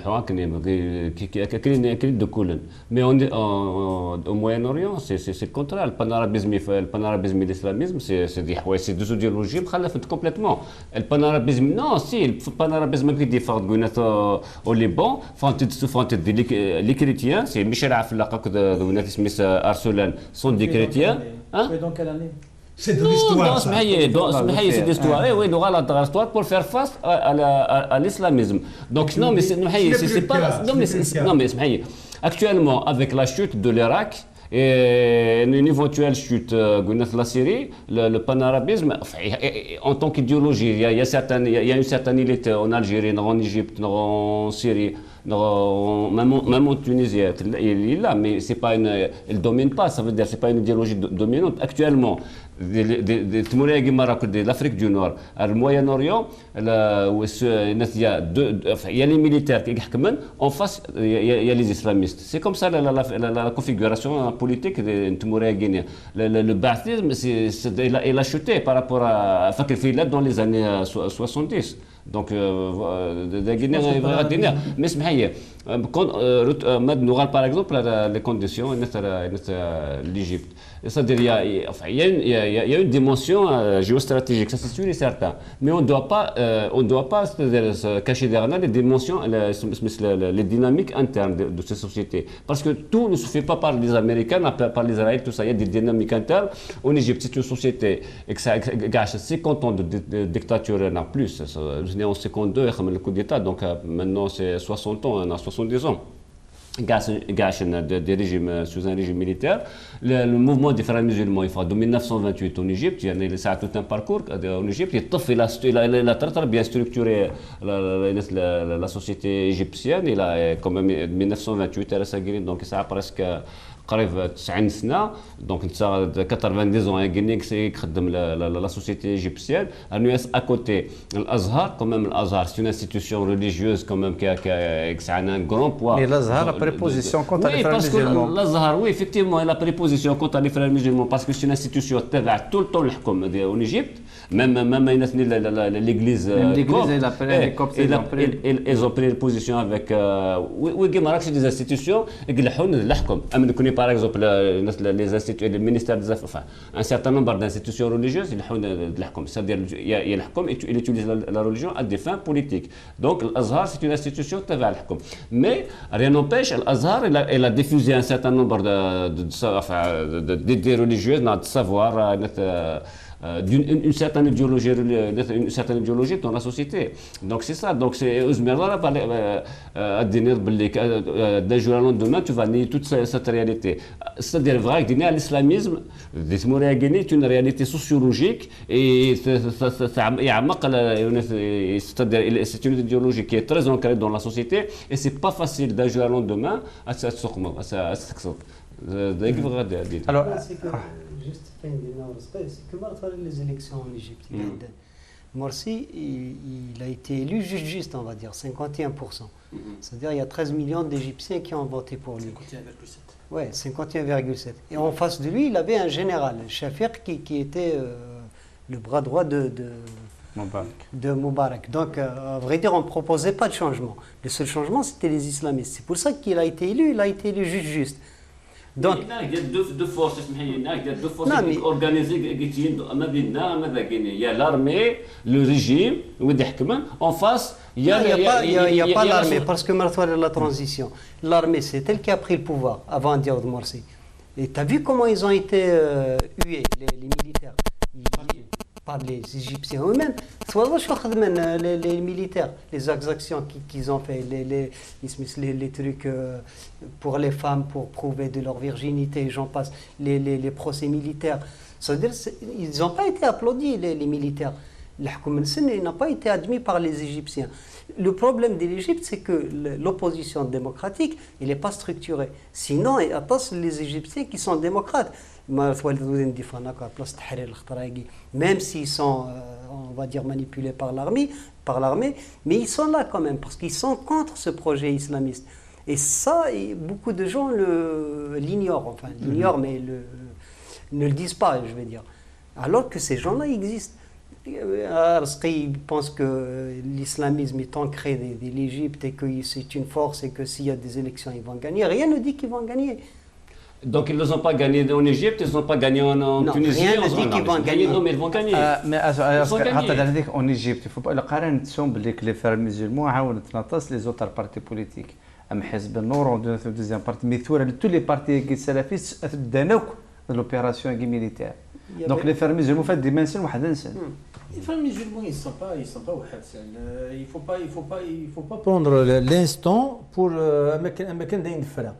Speaker 3: كاين دو كولن مي او موين اوريون سي كونترا البانارابيزم الاسلاميزم سي دي حوايج سي دو ايديولوجي مخلفت كومبليتمون البانارابيزم نو سي البانارابيزم كي دي فاغ كوينات او لي بون فانت دي لي كريتيان سي ميشيل عفلاق كونات سميت ارسلان سون دي كريتيان
Speaker 5: Donc quelle année?
Speaker 2: C'est de l'histoire.
Speaker 3: C'est de l'histoire. Oui, nous allons dans l'histoire pour faire face à l'islamisme. Donc, non, mais c'est pas. Non, mais actuellement, avec la chute de l'Irak et une éventuelle chute de la Syrie, le panarabisme, en tant qu'idéologie, il y a une certaine élite en Algérie, en Égypte, en Syrie. Même en Tunisie, il est là, mais c'est pas une, il domine pas. Ça veut dire c'est pas une idéologie dominante. Actuellement, de l'Afrique du Nord, le Moyen-Orient, il y a les militaires qui sont en face, il y a les islamistes. C'est comme ça la configuration politique de Guinée. Le ba'athisme, il a chuté par rapport à Fakir dans les années 70. Donc, la Guinée va tenir. Mais nous regardons par exemple les conditions de l'Égypte. C'est-à-dire il y a une dimension géostratégique, ça c'est sûr et certain. Mais on ne doit pas se cacher derrière les dimensions, les dynamiques internes de ces sociétés. Parce que tout ne se fait pas par les Américains, par les Israéliens, tout ça. Il y a des dynamiques internes. En Égypte, c'est une société qui a 50 ans de dictature, en plus. On est en 52, le coup d'État, donc maintenant c'est 60 ans, on a 70 ans. Des régimes sous un régime militaire. Le mouvement des frères musulmans, il faut de 1928 en Égypte, il y a tout un parcours en Égypte. Il a très bien structuré la société égyptienne. Il a quand même 1928 à la Guinée, donc ça a presque قريب 90 سنه دونك انت 90 ans غينيك يخدم la société égyptienne. الناس à côté الازهر quand même الازهر c'est une institution religieuse quand même qui a un grand poids.
Speaker 1: Mais l'Azhar a préposition contre les frères musulmans.
Speaker 3: L'Azhar, oui, effectivement, il a préposition contre les frères musulmans parce que c'est une institution qui a tout le temps le حكم en Égypte. Même l'église copte, ils ont pris position avec c'est des institutions qui par exemple les institutions, le ministère des Affaires, enfin un certain nombre d'institutions religieuses, c'est-à-dire il utilise la religion à des fins politiques. Donc l'Azhar c'est une institution qui a le mais rien n'empêche l'Azhar il a diffusé un certain nombre d'idées religieuses, de savoir d'une certaine idéologie dans la société. Donc c'est ça. Donc c'est d'un jour au lendemain tu vas nier toute cette réalité. C'est-à-dire vrai que l'islamisme est une réalité sociologique et c'est une idéologie qui est très ancrée dans la société et c'est pas facile d'un jour au lendemain à se
Speaker 5: alors juste c'est que les élections en Égypte, Morsi il a été élu juste on va dire 51%. C'est-à-dire il y a 13 millions d'Égyptiens qui ont voté pour lui. 51,7. Ouais, 51,7. Et en face de lui, il avait un général, Shafir, qui était le bras droit de Moubarak. Donc, à vrai dire, on ne proposait pas de changement. Le seul changement, c'était les islamistes. C'est pour ça qu'il a été élu, il a été élu juste. Donc,
Speaker 3: il y a deux forces organisées il y a l'armée, le régime, en face, il n'y
Speaker 5: a pas l'armée, parce que la transition, l'armée, c'est elle qui a pris le pouvoir avant Diaoud Morsi. Et tu as vu comment ils ont été hués, les militaires, par les Égyptiens eux-mêmes. Les militaires, les exactions qu'ils ont fait, les trucs pour les femmes, pour prouver de leur virginité, j'en passe, les procès militaires. C'est-à-dire ils n'ont pas été applaudis, les militaires. Il n'a pas été admis par les Égyptiens. Le problème de l'Égypte, c'est que l'opposition démocratique, il n'est pas structurée. Sinon, il y a les Égyptiens qui sont démocrates. Même s'ils sont, on va dire, manipulés par l'armée, mais ils sont là quand même, parce qu'ils sont contre ce projet islamiste. Et ça, beaucoup de gens l'ignorent, mais ne le disent pas, je vais dire. Alors que ces gens-là existent. Ils pensent que l'islamisme est ancré de l'Égypte et que c'est une force et que s'il y a des élections, ils vont gagner. Rien ne dit qu'ils vont gagner.
Speaker 3: Donc ils ne les ont pas gagnés en Égypte, ils ne ont pas gagné en Tunisie.
Speaker 5: Rien ne dit qu'ils vont gagner.
Speaker 3: Non, mais ils vont gagner.
Speaker 1: Mais en Égypte, il ne faut pas que les frères musulmans عاونوا تناطس les autres partis politiques. أم حزب النور و deuxième parti, mais tous les partis salafistes دانوك l'opération militaire. Donc les frères musulmans font des dimensions وحدة.
Speaker 4: Les frères musulmans, ils sont pas il faut pas prendre l'instant pour مكان داين الفرا.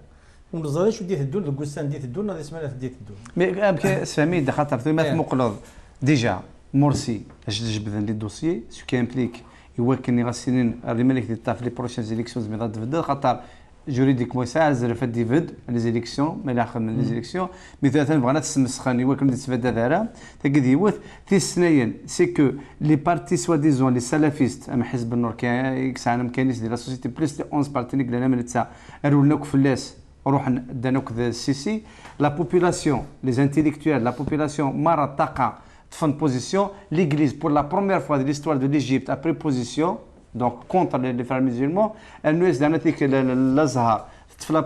Speaker 4: ونظري شو ديت الدول القسان ديت الدول هذه اسمها ديت الدول.
Speaker 1: مي امك سميد خاطر ثم مقلوض ديجا مرسي اش جبدن لي دوسيي سو كي امبليك يوكلني غاسينين الملك دي تاع في لي بروشين زيليكسيون زعما غتبدا خاطر جوريديكمون يساعد زرفات ديفيد لي زيليكسيون ما الاخر من لي زيليكسيون مثلا بغينا تسمسخاني يوكل تتفادى دارا تاكد يوث في السنين سي كو لي بارتي سوا ديزون لي سلفيست ام حزب النور كيسعنا مكانيس ديال لا سوسيتي بليس لي 11 بارتي اللي لنا من تاع رولناك فلاس روح دانوك السيسي لا بوبولاسيون لي انتيليكتويال لا بوبولاسيون مرة تقع في بوزيسيون ليغليز بور لا بروميير فوا دي ليستوار دو ليجيبت ابري بوزيسيون دونك كونتر لي فرار ميزيلمون الناس دانتيك الازهر في لا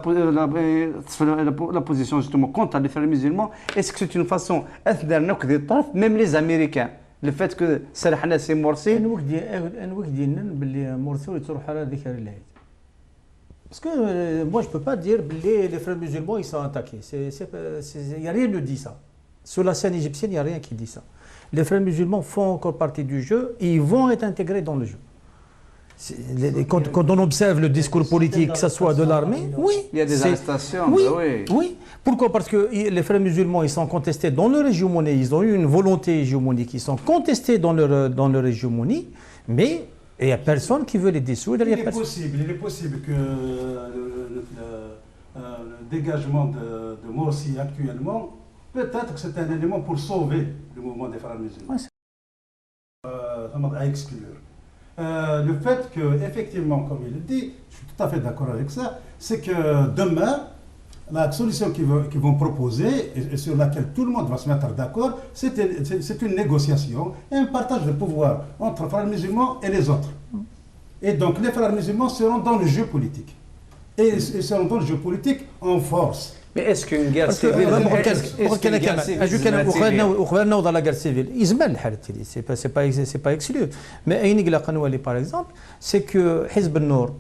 Speaker 1: بوزيسيون جوستومون كونتر لي فرار ميزيلمون اسكو سيت اون فاسون اثدر نوك دي طرف ميم لي زاميريكان لو فات كو سرحنا سي مرسي
Speaker 4: انوك ديالنا باللي مرسي تروح على ذكر العيد. Parce que moi je ne peux pas dire que les frères musulmans ils sont attaqués. Il n'y a rien qui dit ça. Sur la scène égyptienne, il n'y a rien qui dit ça. Les frères musulmans font encore partie du jeu et ils vont être intégrés dans le jeu. Quand on observe le discours politique, que ce soit de l'armée, oui.
Speaker 1: Il y a des arrestations.
Speaker 4: Oui, oui. Pourquoi? Parce que les frères musulmans, ils sont contestés dans leur hégémonie. Ils ont eu une volonté hégémonique. Ils sont contestés dans leur hégémonie, mais il n'y a personne qui veut les dissoudre.
Speaker 2: Il est possible que le dégagement de Morsi actuellement, peut-être que c'est un élément pour sauver le mouvement des frères musulmans. À exclure. Le fait que, effectivement, comme il le dit, je suis tout à fait d'accord avec ça, c'est que demain, la solution qu'ils vont proposer et sur laquelle tout le monde va se mettre d'accord, c'est une négociation et un partage de pouvoir entre frères musulmans et les autres. Et donc les frères musulmans seront dans le jeu politique. Et ils seront dans le jeu politique en force.
Speaker 1: Mais est-ce qu'une guerre civile
Speaker 4: dans la guerre civile, c'est pas exclu. Mais par exemple, c'est que Hizb al-Nour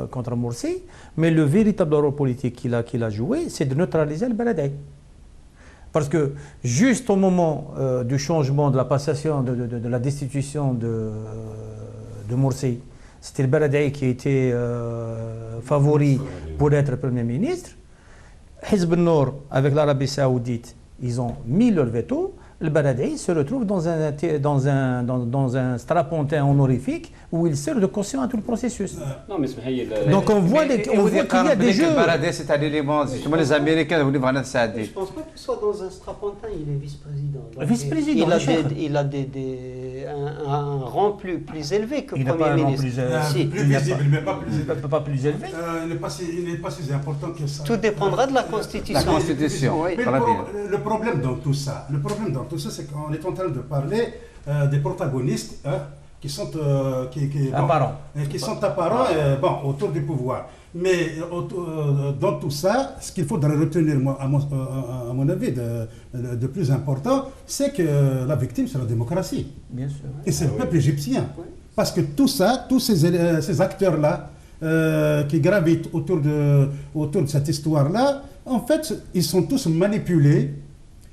Speaker 4: contre Morsi, mais le véritable rôle politique qu'il a joué, c'est de neutraliser le Baladei. Parce que juste au moment du changement, de la passation, de la destitution de Morsi, c'était le Baladei qui était favori pour être Premier ministre. Hizb al-Nour, avec l'Arabie Saoudite, ils ont mis leur veto. Le Baladei se retrouve dans un strapontin honorifique où il sert de caution à tout le processus. Donc on voit qu'il y a des jeux.
Speaker 1: Le Baladei, c'est à l'élément, justement les Américains voulaient vraiment ça.
Speaker 5: Je ne pense pas qu'il soit dans un strapontin, il est vice-président.
Speaker 4: Vice-président,
Speaker 5: il a un rang plus élevé que Premier ministre.
Speaker 2: Plus visible, mais pas plus élevé.
Speaker 4: Pas plus élevé.
Speaker 2: Il n'est pas si important que ça.
Speaker 5: Tout dépendra de la Constitution.
Speaker 1: La Constitution, oui.
Speaker 2: Mais le problème dans tout ça, tout ça, c'est qu'on est en train de parler des protagonistes qui sont apparents autour du pouvoir. Mais dans tout ça, ce qu'il faudrait retenir, à mon avis, de plus important, c'est que la victime, c'est la démocratie.
Speaker 4: Bien sûr.
Speaker 2: Et c'est le peuple égyptien. Parce que tout ça, tous ces acteurs-là, qui gravitent autour de cette histoire-là, en fait, ils sont tous manipulés.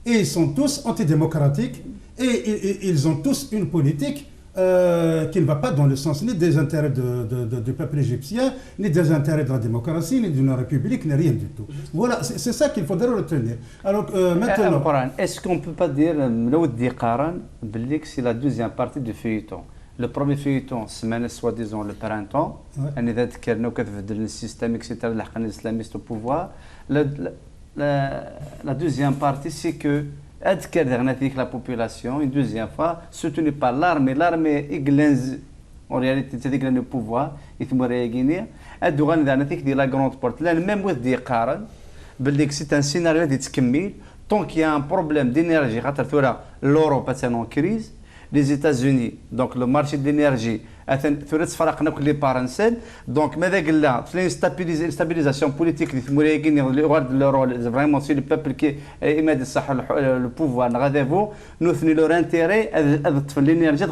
Speaker 2: Et ils sont tous antidémocratiques et ils ont tous une politique qui ne va pas dans le sens ni des intérêts du peuple égyptien, ni des intérêts de la démocratie, ni d'une république, ni rien du tout. Voilà, c'est ça qu'il faudrait retenir. Alors maintenant...
Speaker 1: Est-ce qu'on ne peut pas dire que c'est la deuxième partie du feuilleton? Le premier feuilleton, semaine soi-disant le printemps, le système, etc., l'islamiste au pouvoir. La deuxième partie, c'est que la population, une deuxième fois, soutenue par l'armée. L'armée église, en réalité, c'est le pouvoir. Il faut réagir. La grande porte. Même c'est un scénario qui se tant qu'il y a un problème d'énergie, l'Europe est en crise. Les États-Unis, donc le marché de l'énergie, les parents, donc la stabilisation politique, vraiment c'est le peuple qui émet le pouvoir, nous avons leur intérêt à l'énergie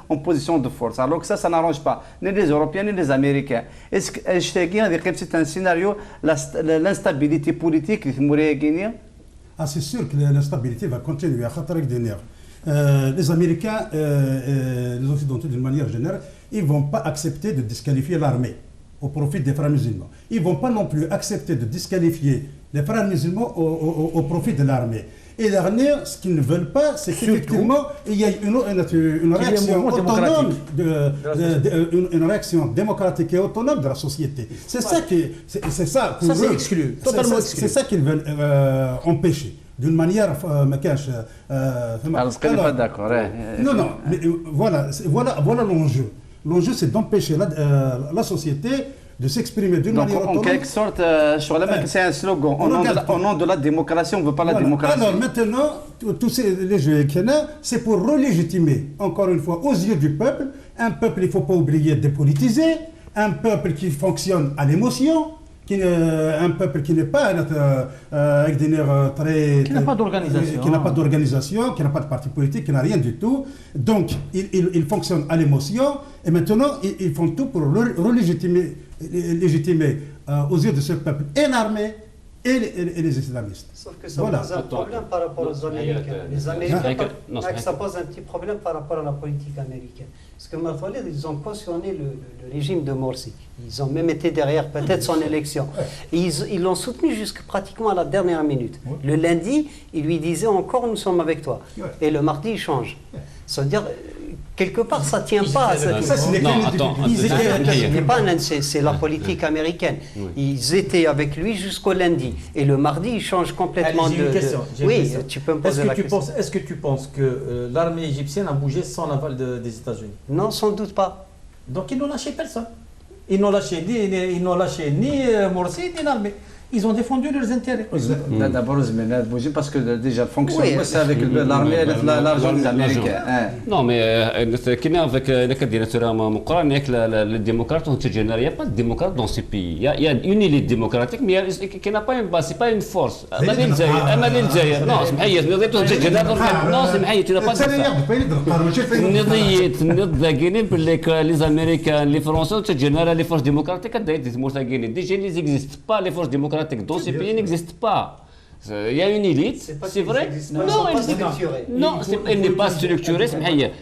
Speaker 1: en position de force. Alors que ça n'arrange pas ni les Européens ni les Américains. Est-ce que c'est un scénario, l'instabilité politique,
Speaker 2: c'est sûr que l'instabilité va continuer à خاطرك des nerfs. Les Américains, les Occidentaux d'une manière générale, ils ne vont pas accepter de disqualifier l'armée au profit des frères musulmans. Ils ne vont pas non plus accepter de disqualifier les frères musulmans au profit de l'armée. Et dernier, ce qu'ils ne veulent pas, c'est qu'effectivement, il y a une réaction autonome, une réaction démocratique et autonome de la société. C'est ça qui, c'est ça.
Speaker 4: Ça c'est exclu, totalement exclu.
Speaker 2: C'est ça qu'ils veulent empêcher. D'une manière,
Speaker 1: Alors, pas d'accord.
Speaker 2: Non, mais voilà l'enjeu. L'enjeu, c'est d'empêcher la société de s'exprimer d'une manière autonome.
Speaker 1: En quelque sorte, c'est un slogan. Au nom de la démocratie, on ne veut pas la démocratie.
Speaker 2: Alors maintenant, tous les jeux c'est pour relégitimer, encore une fois, aux yeux du peuple, un peuple, il ne faut pas oublier, dépolitisé, un peuple qui fonctionne à l'émotion, un peuple qui n'est pas avec des nerfs très...
Speaker 4: Qui n'a pas d'organisation.
Speaker 2: Qui n'a pas d'organisation, qui n'a pas de parti politique, qui n'a rien du tout. Donc, il fonctionne à l'émotion. Et maintenant, ils font tout pour légitimer aux yeux de ce peuple et l'armée et les islamistes.
Speaker 5: Sauf que ça pose un problème par rapport aux Américains. Les Américains, ça pose un petit problème par rapport à la politique américaine. Parce que Marthalit, ils ont cautionné le régime de Morsi. Ils ont même été derrière peut-être son élection. Et ils l'ont soutenu jusqu'à pratiquement à la dernière minute. Le lundi, ils lui disaient encore nous sommes avec toi. Et le mardi, il change. Ça veut dire, quelque part, ça ne tient pas à cette...
Speaker 2: Ça,
Speaker 5: c'est la politique américaine. Ils étaient avec lui jusqu'au lundi. Et le mardi, ils changent complètement
Speaker 4: de...
Speaker 5: Oui, tu peux me poser la question.
Speaker 4: Est-ce que tu penses que l'armée égyptienne a bougé sans l'aval des États-Unis?
Speaker 5: Non, sans doute pas.
Speaker 4: Donc ils n'ont lâché personne. Ils n'ont lâché ni Morsi ni l'armée. Ils ont défendu leurs intérêts.
Speaker 1: D'abord, parce que déjà, fonctionne c'est avec l'armée et l'argent des Américains.
Speaker 3: Non, mais avec la candidature les démocrates ont il n'y a pas de démocrates dans ces pays. Il y a une élite démocratique, mais qui n'a pas une base, ce n'est pas une force. Non, c'est non, c'est tu n'as pas de les Américains, les Français, les forces démocratiques, déjà, ils n'existent pas, les forces démocratiques. Dans ces pays n'existe pas. Il y a une élite, c'est vrai.
Speaker 5: Non,
Speaker 3: elle n'est pas structurée.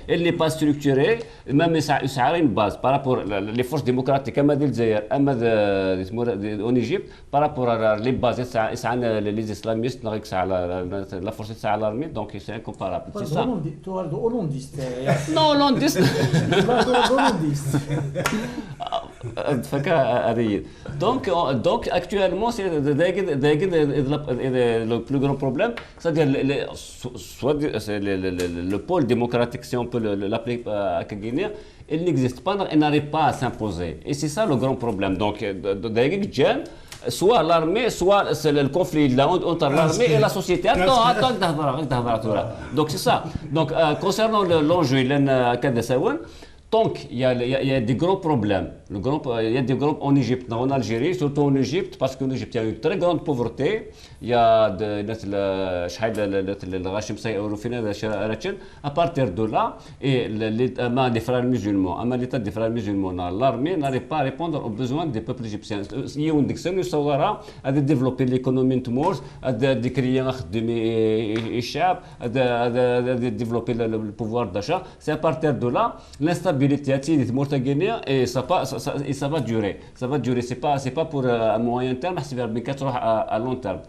Speaker 3: Elle n'est pas structurée. Même ça a une base par rapport les forces démocratiques en Égypte, par rapport à les bases, les islamistes, la force de l'armée, donc c'est incomparable. C'est ça.
Speaker 4: Hollandiste.
Speaker 3: Non, hollandiste. Donc actuellement, c'est le plus grand problème, c'est-à-dire le pôle démocratique, si on peut l'appeler à Guinée, il n'existe pas, il n'arrive pas à s'imposer. Et c'est ça le grand problème. Donc, soit l'armée, soit c'est le conflit entre l'armée et la société. Attends. Donc c'est ça. Donc concernant l'enjeu, tant qu'il y a des grands problèmes, il y a des grands en Égypte, en Algérie, surtout en Égypte, parce qu'en Égypte, il y a une très grande pauvreté. Il y a à partir de là, et les frères musulmans, l'État des frères musulmans, l'armée n'arrive pas à répondre aux besoins des peuples égyptiens. Il y a une diction, à développer l'économie de Morse, à créer à développer le pouvoir d'achat. C'est à partir de là, l'instabilité et ça va durer. Ça va durer. C'est pas pour un moyen terme, c'est vers à long terme.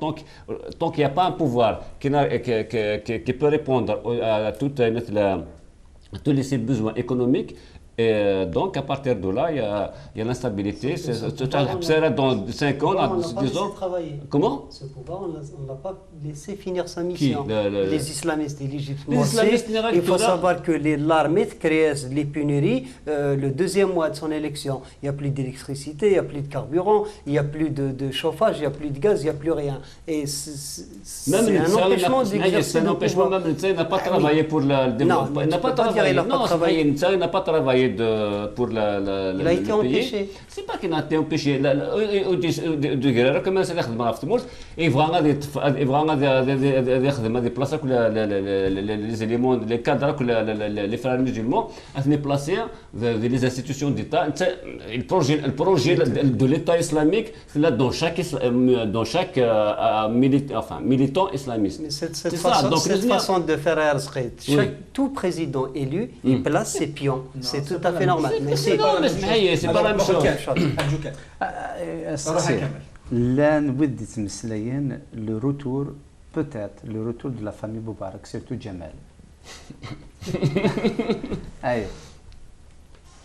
Speaker 3: Tant qu'il n'y a pas un pouvoir qui peut répondre à tous les besoins économiques, et donc à partir de là, il y a l'instabilité. Dans 5 ans, 10 ans. Comment?
Speaker 5: Ce pouvoir, on ne l'a pas laissé finir sa mission. Les islamistes et l'Égypte. Il faut savoir que l'armée crée les pénuries le deuxième mois de son élection. Il n'y a plus d'électricité, il n'y a plus de carburant, il n'y a plus de chauffage, il n'y a plus de gaz, il n'y a plus rien. Et c'est un empêchement d'exercer le pouvoir.
Speaker 3: Même l'État n'a pas travaillé pour le développement. Il n'a pas travaillé pour
Speaker 5: il a été empêché.
Speaker 3: C'est pas qu'il a été empêché. Comment ça il les éléments, les cadres, les frères musulmans, à se placer les institutions d'État. Le projet de l'État islamique, c'est là dans chaque militant islamiste.
Speaker 5: Mais cette façon de faire tout président élu, il place ses pions. C'est tout à fait normal.
Speaker 3: Mais c'est pas la même chose.
Speaker 1: الآن ودي تمثلين le retour peut-être le retour de la famille Moubarak, surtout Jamal. Aïe.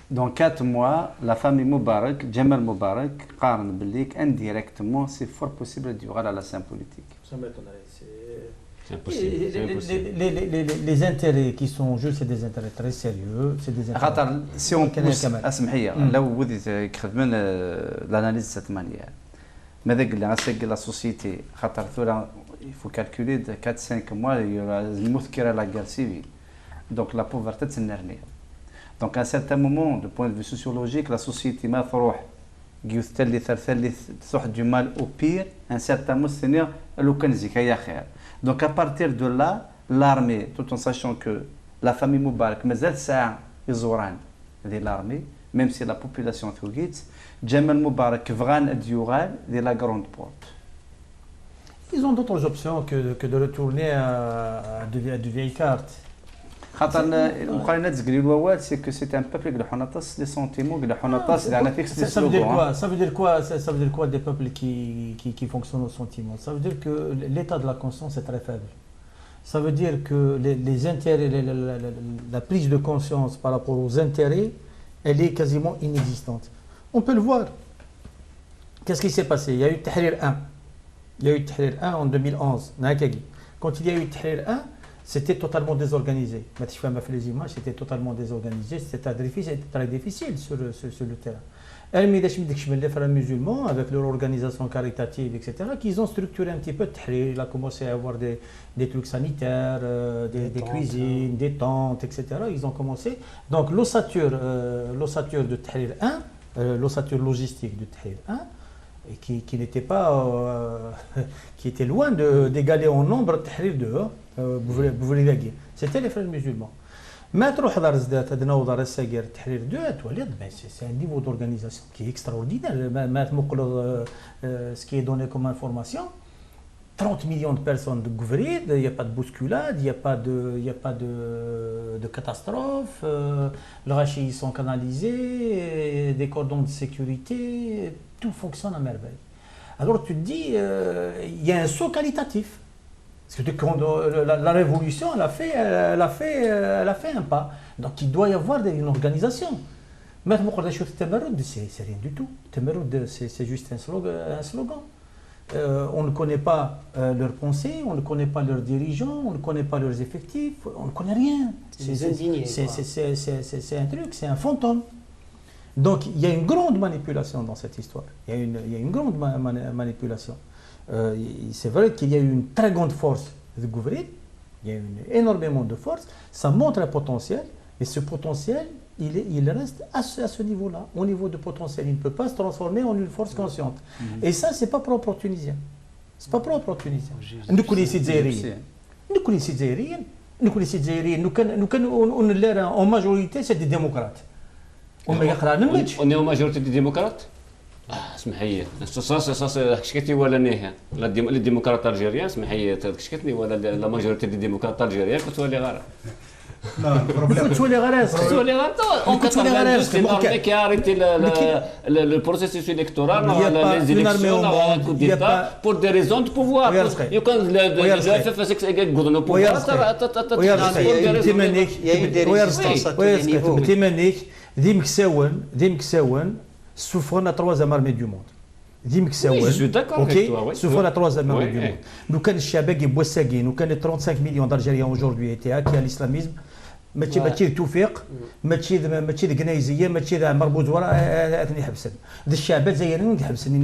Speaker 1: Dans 4 mois, la famille Moubarak, Jamal Moubarak, Qarn Belik, indirectement, c'est fort possible d'y avoir à la scène politique.
Speaker 4: Ça m'étonnerait.
Speaker 3: C'est impossible. C'est impossible.
Speaker 4: Les intérêts qui sont en jeu, c'est des intérêts très sérieux. C'est des intérêts.
Speaker 1: خاطر si on pousse
Speaker 4: كمان.
Speaker 1: اسمحي لو بديت يخدمون l'analyse de cette manière ماذا قال لي غاسق لا سوسيتي خاطر ثورا il faut calculer de 4-5 mois il y aura المذكره la guerre civile donc la pauvreté تنرني donc à un certain moment de point de vue sociologique la société ما تروح يثلي ثلث تروح du mal au pire un certain moment c'est-à-dire لو كان زيك هي خير donc à partir de là l'armée tout en sachant que la famille Moubarak مازال ساعه يزوران هذه l'armée même si la population توقيت Jamal Moubarak vran adioral de la grande porte.
Speaker 4: Ils ont d'autres options que de retourner à de vieilles cartes.
Speaker 1: خاطر وقالنا تزقلي الووال سي كو سيت ان بوبل اللي حنطس لي سونتيمون اللي حنطس على فيكس دي
Speaker 4: Ça veut dire quoi? Ça veut dire quoi? Ça veut dire quoi des peuples qui fonctionnent au sentiment? Ça veut dire que l'état de la conscience est très faible. Ça veut dire que les intérêts, la prise de conscience par rapport aux intérêts, elle est quasiment inexistante. On peut le voir. Qu'est-ce qui s'est passé? Il y a eu Tahrir 1. Il y a eu Tahrir 1 en 2011, Nakagi. Quand il y a eu Tahrir 1, c'était totalement désorganisé. Maintenant, je fais les images, c'était totalement désorganisé. C'était très difficile sur le terrain. Les frères musulmans, avec leur organisation caritative, etc., qu'ils ont structuré un petit peu Tahrir. Il a commencé à avoir des trucs sanitaires, des cuisines, des tentes, etc. Ils ont commencé. Donc, l'ossature de Tahrir 1, l'ossature logistique de Tahrir 1, et qui n'était pas, qui était loin d'égaler en nombre Tahrir 2, vous voulez la guerre. C'était les frères musulmans. ما تروح دار زدات هاد نوضه الساقير التحرير 2 تولي سي ان نيفو دورغانيزاسيون كي اكستراوردينير ما تمقلوا سكي دوني كوم انفورماسيون 30 millions de personnes de gouvernement, il n'y a pas de bousculade, il n'y a pas de catastrophe, les rachis sont canalisés, des cordons de sécurité, tout fonctionne à merveille. Alors tu te dis, il y a un saut qualitatif. Parce que quand la révolution, elle a fait un pas. Donc il doit y avoir une organisation. Maintenant, c'est rien du tout. C'est juste un slogan. On ne connaît pas leurs pensées, on ne connaît pas leurs dirigeants, on ne connaît pas leurs effectifs, on ne connaît rien. C'est un truc, c'est un fantôme. Donc il y a une grande manipulation dans cette histoire. Il y a une grande manipulation. C'est vrai qu'il y a eu une très grande force de gouvernement, il y a eu énormément de force, ça montre un potentiel, et ce potentiel, il reste à ce niveau-là, au niveau de potentiel. Il ne peut pas se transformer en une force consciente. Et ça, ce n'est pas propre aux Tunisiens. Ce n'est pas propre aux Tunisiens. Nous connaissons en majorité, c'est des démocrates.
Speaker 3: On est en majorité des démocrates. اسمحي كشكتني ولا نيه لي ديمقراط الجيريان اسمحي كشكتني ولا لا ماجوريتي دي ديمقراط الجيريان كتولي غير
Speaker 2: لا البروبليم
Speaker 4: تولي غير
Speaker 3: on c'est l'armée qui a arrêté le processus électoral les élections un coup d'état pour des raisons de pouvoir you can le FFSX يقعدوا pouvoir
Speaker 5: il y a eu des résistances à tous les niveaux.
Speaker 4: دي مكساون souffrent la troisième armée du monde.
Speaker 3: Oui, je suis d'accord avec toi.
Speaker 4: Souffrent la troisième armée du monde. Nous, quand nous quand les 35 millions d'Algériens aujourd'hui étaient acquis à l'islamisme, ماشي توفيق ماشي الكنايزيه ماشي مربوط وراء اثني حبسن ذا الشعبات زيرين حبسن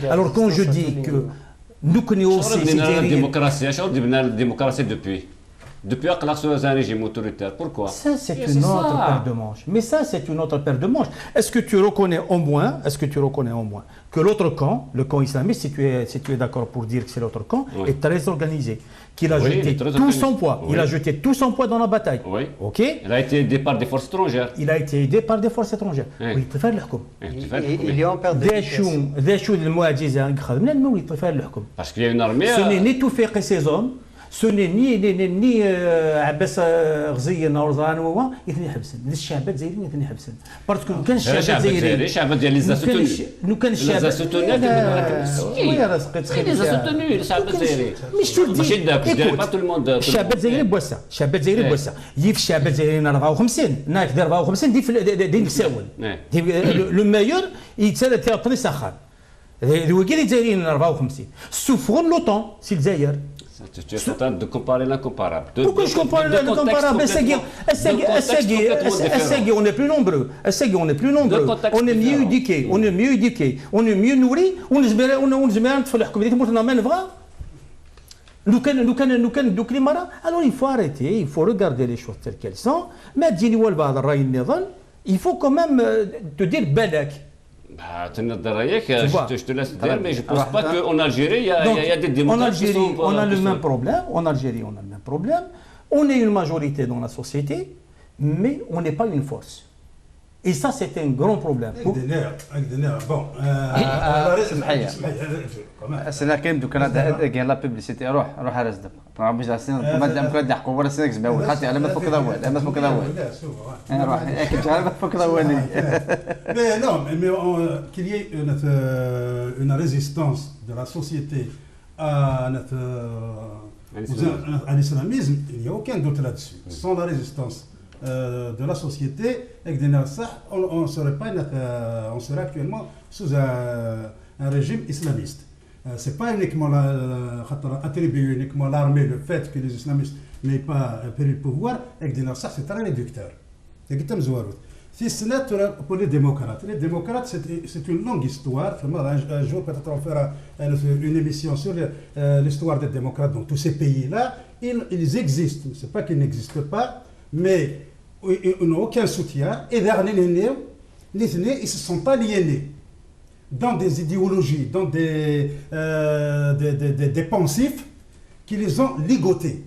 Speaker 4: alors quand je dis que nous connaissons aussi
Speaker 3: la démocratie la démocratie depuis que un régime autoritaire. Pourquoi?
Speaker 4: Ça, c'est une autre paire de manches. Mais ça, c'est une autre paire de manches. Est-ce que tu reconnais au moins que l'autre camp, le camp islamiste, si tu es d'accord pour dire que c'est l'autre camp, est très organisé, qu'il a jeté tout son poids. Il a jeté tout son poids dans la bataille.
Speaker 3: Oui.
Speaker 4: Ok.
Speaker 3: Il a été aidé par des forces étrangères.
Speaker 4: Oui, il préfère le hukm.
Speaker 5: Il est en perte de vitesse.
Speaker 3: Parce qu'il y a une armée.
Speaker 4: Ce n'est ni tout faire que ces hommes. سو ني عباس غزيان ورزان هو يثني حبسن الشعب الجزائري يثني حبسن باسكو كان الشعب الجزائري
Speaker 3: الشعب ديال لي زاسوتوني
Speaker 4: لو كان الشعب
Speaker 3: لي زاسوتوني
Speaker 4: ويا راسك تخيل
Speaker 3: لي زاسوتوني الشعب الجزائري
Speaker 4: ماشي
Speaker 3: داك با تو الموند
Speaker 4: الشعب الجزائري بوسع الشعب الجزائري بوسع يف الشعب الجزائري 54 ناك 54 دي نكساول لو مايور يتسالى تياتري ساخان هو كي الجزائريين 54 سوفرون لوطون سي الجزائر.
Speaker 3: Tu es en train de comparer l'incomparable.
Speaker 4: Pourquoi je compare l'incomparable? Assegui, on est plus nombreux. Assegui, on est plus nombreux. On est mieux éduqués, on est mieux éduqués, on est mieux nourris. On est في الحكم ديك مرتنا ما نبغى. لو كان دوك لي مرة alors il faut arrêter, il faut regarder les choses telles qu'elles sont. ما تجيني والبعض الرأي النظام. Il faut quand même te dire بالك.
Speaker 3: تنظر رايك je te laisse dire mais je pense pas qu'en Algérie il y a des démocrates qui sont
Speaker 4: on a le même problème en Algérie on a le même problème on est une majorité dans la société mais on n'est pas une force et ça c'est un grand problème
Speaker 2: bon
Speaker 1: السنه كاين دوك كاين لا بوبليسيتي روح على صدق راه باش السنه ما دام كان يحكوا ولا سنك زعما خاطي على ما تفك ضوال على ما تفك ضوال روح اكيد على ما تفك ضوال
Speaker 2: mais non mais qu'il y ait une résistance de la société à l'islamisme il n'y a aucun doute là-dessus sans la résistance de la société on serait actuellement sous un régime islamiste. C'est pas uniquement attribuer uniquement l'armée le fait que les islamistes n'aient pas pris le pouvoir, c'est un réducteur. Pour les démocrates, c'est une longue histoire. Un jour, peut-être on fera une émission sur l'histoire des démocrates dans tous ces pays-là. Ils existent, c'est pas qu'ils n'existent pas, mais ils n'ont aucun soutien. Et dernier, ils se sont pas aliénés dans des idéologies, dans des pensifs qui les ont ligotés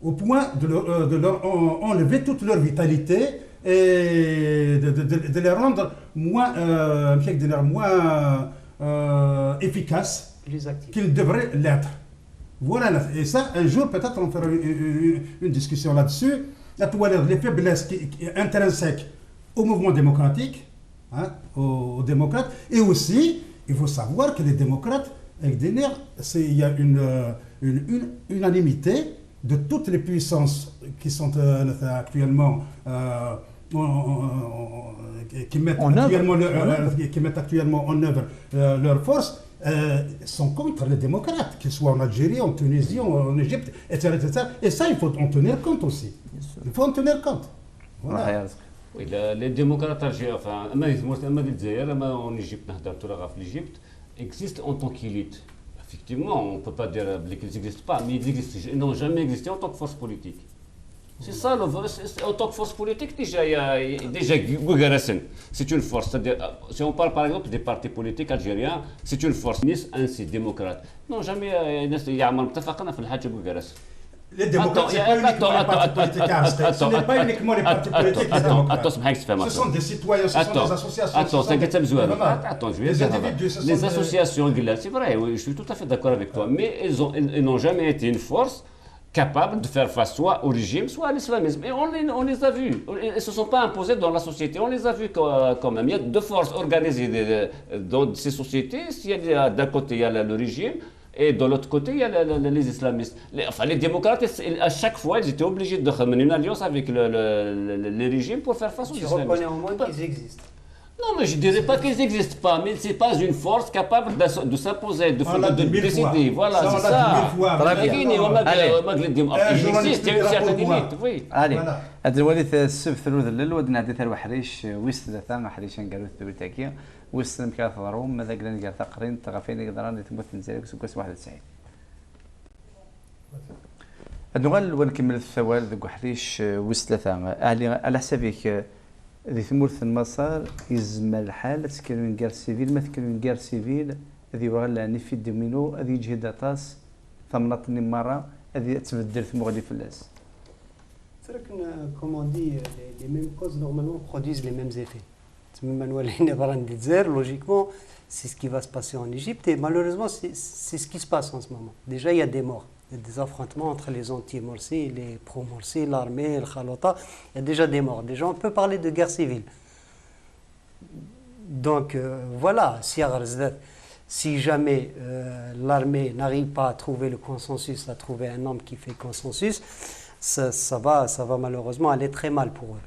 Speaker 2: au point de leur enlever toute leur vitalité et de les rendre moins efficaces qu'ils devraient l'être. Voilà, et ça, un jour peut-être on fera une discussion là-dessus. Les faiblesses intrinsèques au mouvement démocratique, aux démocrates, et aussi, il faut savoir que les démocrates, il y a une unanimité de toutes les puissances qui sont actuellement qui mettent actuellement en œuvre leurs forces sont contre les démocrates, qu'ils soient en Algérie, en Tunisie, en Égypte, etc., etc. Et ça, il faut en tenir compte aussi. Il faut en tenir compte. Voilà.
Speaker 3: Oui, les démocrates algériens, enfin, en Égypte, l'Égypte existe en tant qu'élite. Effectivement, on ne peut pas dire qu'ils n'existent pas, mais ils n'ont jamais existé en tant que force politique. C'est ça, en tant que force politique, déjà c'est une force. C'est-à-dire, si on parle par exemple des partis politiques algériens, c'est une force. Ainsi, démocrate. Non, jamais,
Speaker 2: les démocrates, ce n'est pas uniquement les partis politiques à Aztec. Ce n'est pas uniquement les partis politiques les démocrates. Ce sont des citoyens, ce sont des associations.
Speaker 3: Attends, je vais dire. Les associations, c'est vrai, oui, je suis tout à fait d'accord avec toi, mais ils n'ont jamais été une force capable de faire face soit au régime, soit à l'islamisme. Et on les a vus. Ils ne se sont pas imposés dans la société. On les a vus quand même. Il y a deux forces organisées dans ces sociétés. D'un côté, il y a le régime. Et de l'autre côté, il y a les islamistes. Les démocrates, à chaque fois, ils étaient obligés de faire une alliance avec les régimes pour faire face aux islamistes.
Speaker 5: Tu reconnais au moins qu'ils existent.
Speaker 3: Non, mais je ne dirais pas qu'ils n'existent pas, mais ce n'est pas une force capable de s'imposer, de décider. Voilà, c'est ça. Il existe, il y a une certaine limite, oui.
Speaker 1: Allez, هذا الوالد السبت ثلوث الليل ودنا عدي ثروة حريش ويست ثلاثة حريشان قالوا الثوري تاكيا ويست مكان ضروم ماذا قلنا قال تقرين تغفين يقدران يتموت نزالك سكوس 91. النغال ونكمل الثوال ذو حريش ويست ثلاثة على حسابك ذي ثمورث المسار يزم الحال تكلم جار سيفيل ما تكلم جار سيفيل ذي وغلا نفي الدومينو ذي جهد طاس ثمنطني مرة ذي تبدل ثمغلي في اللاس.
Speaker 5: Comme on dit, les mêmes causes normalement produisent les mêmes effets. Logiquement, c'est ce qui va se passer en Égypte et malheureusement, c'est ce qui se passe en ce moment. Déjà, il y a des morts. Il y a des affrontements entre les anti-Morsi et les pro-Morsi, l'armée, le Khalata. Il y a déjà des morts. Déjà, on peut parler de guerre civile. Donc voilà, si jamais l'armée n'arrive pas à trouver le consensus, à trouver un homme qui fait consensus, ça va malheureusement aller très mal pour eux.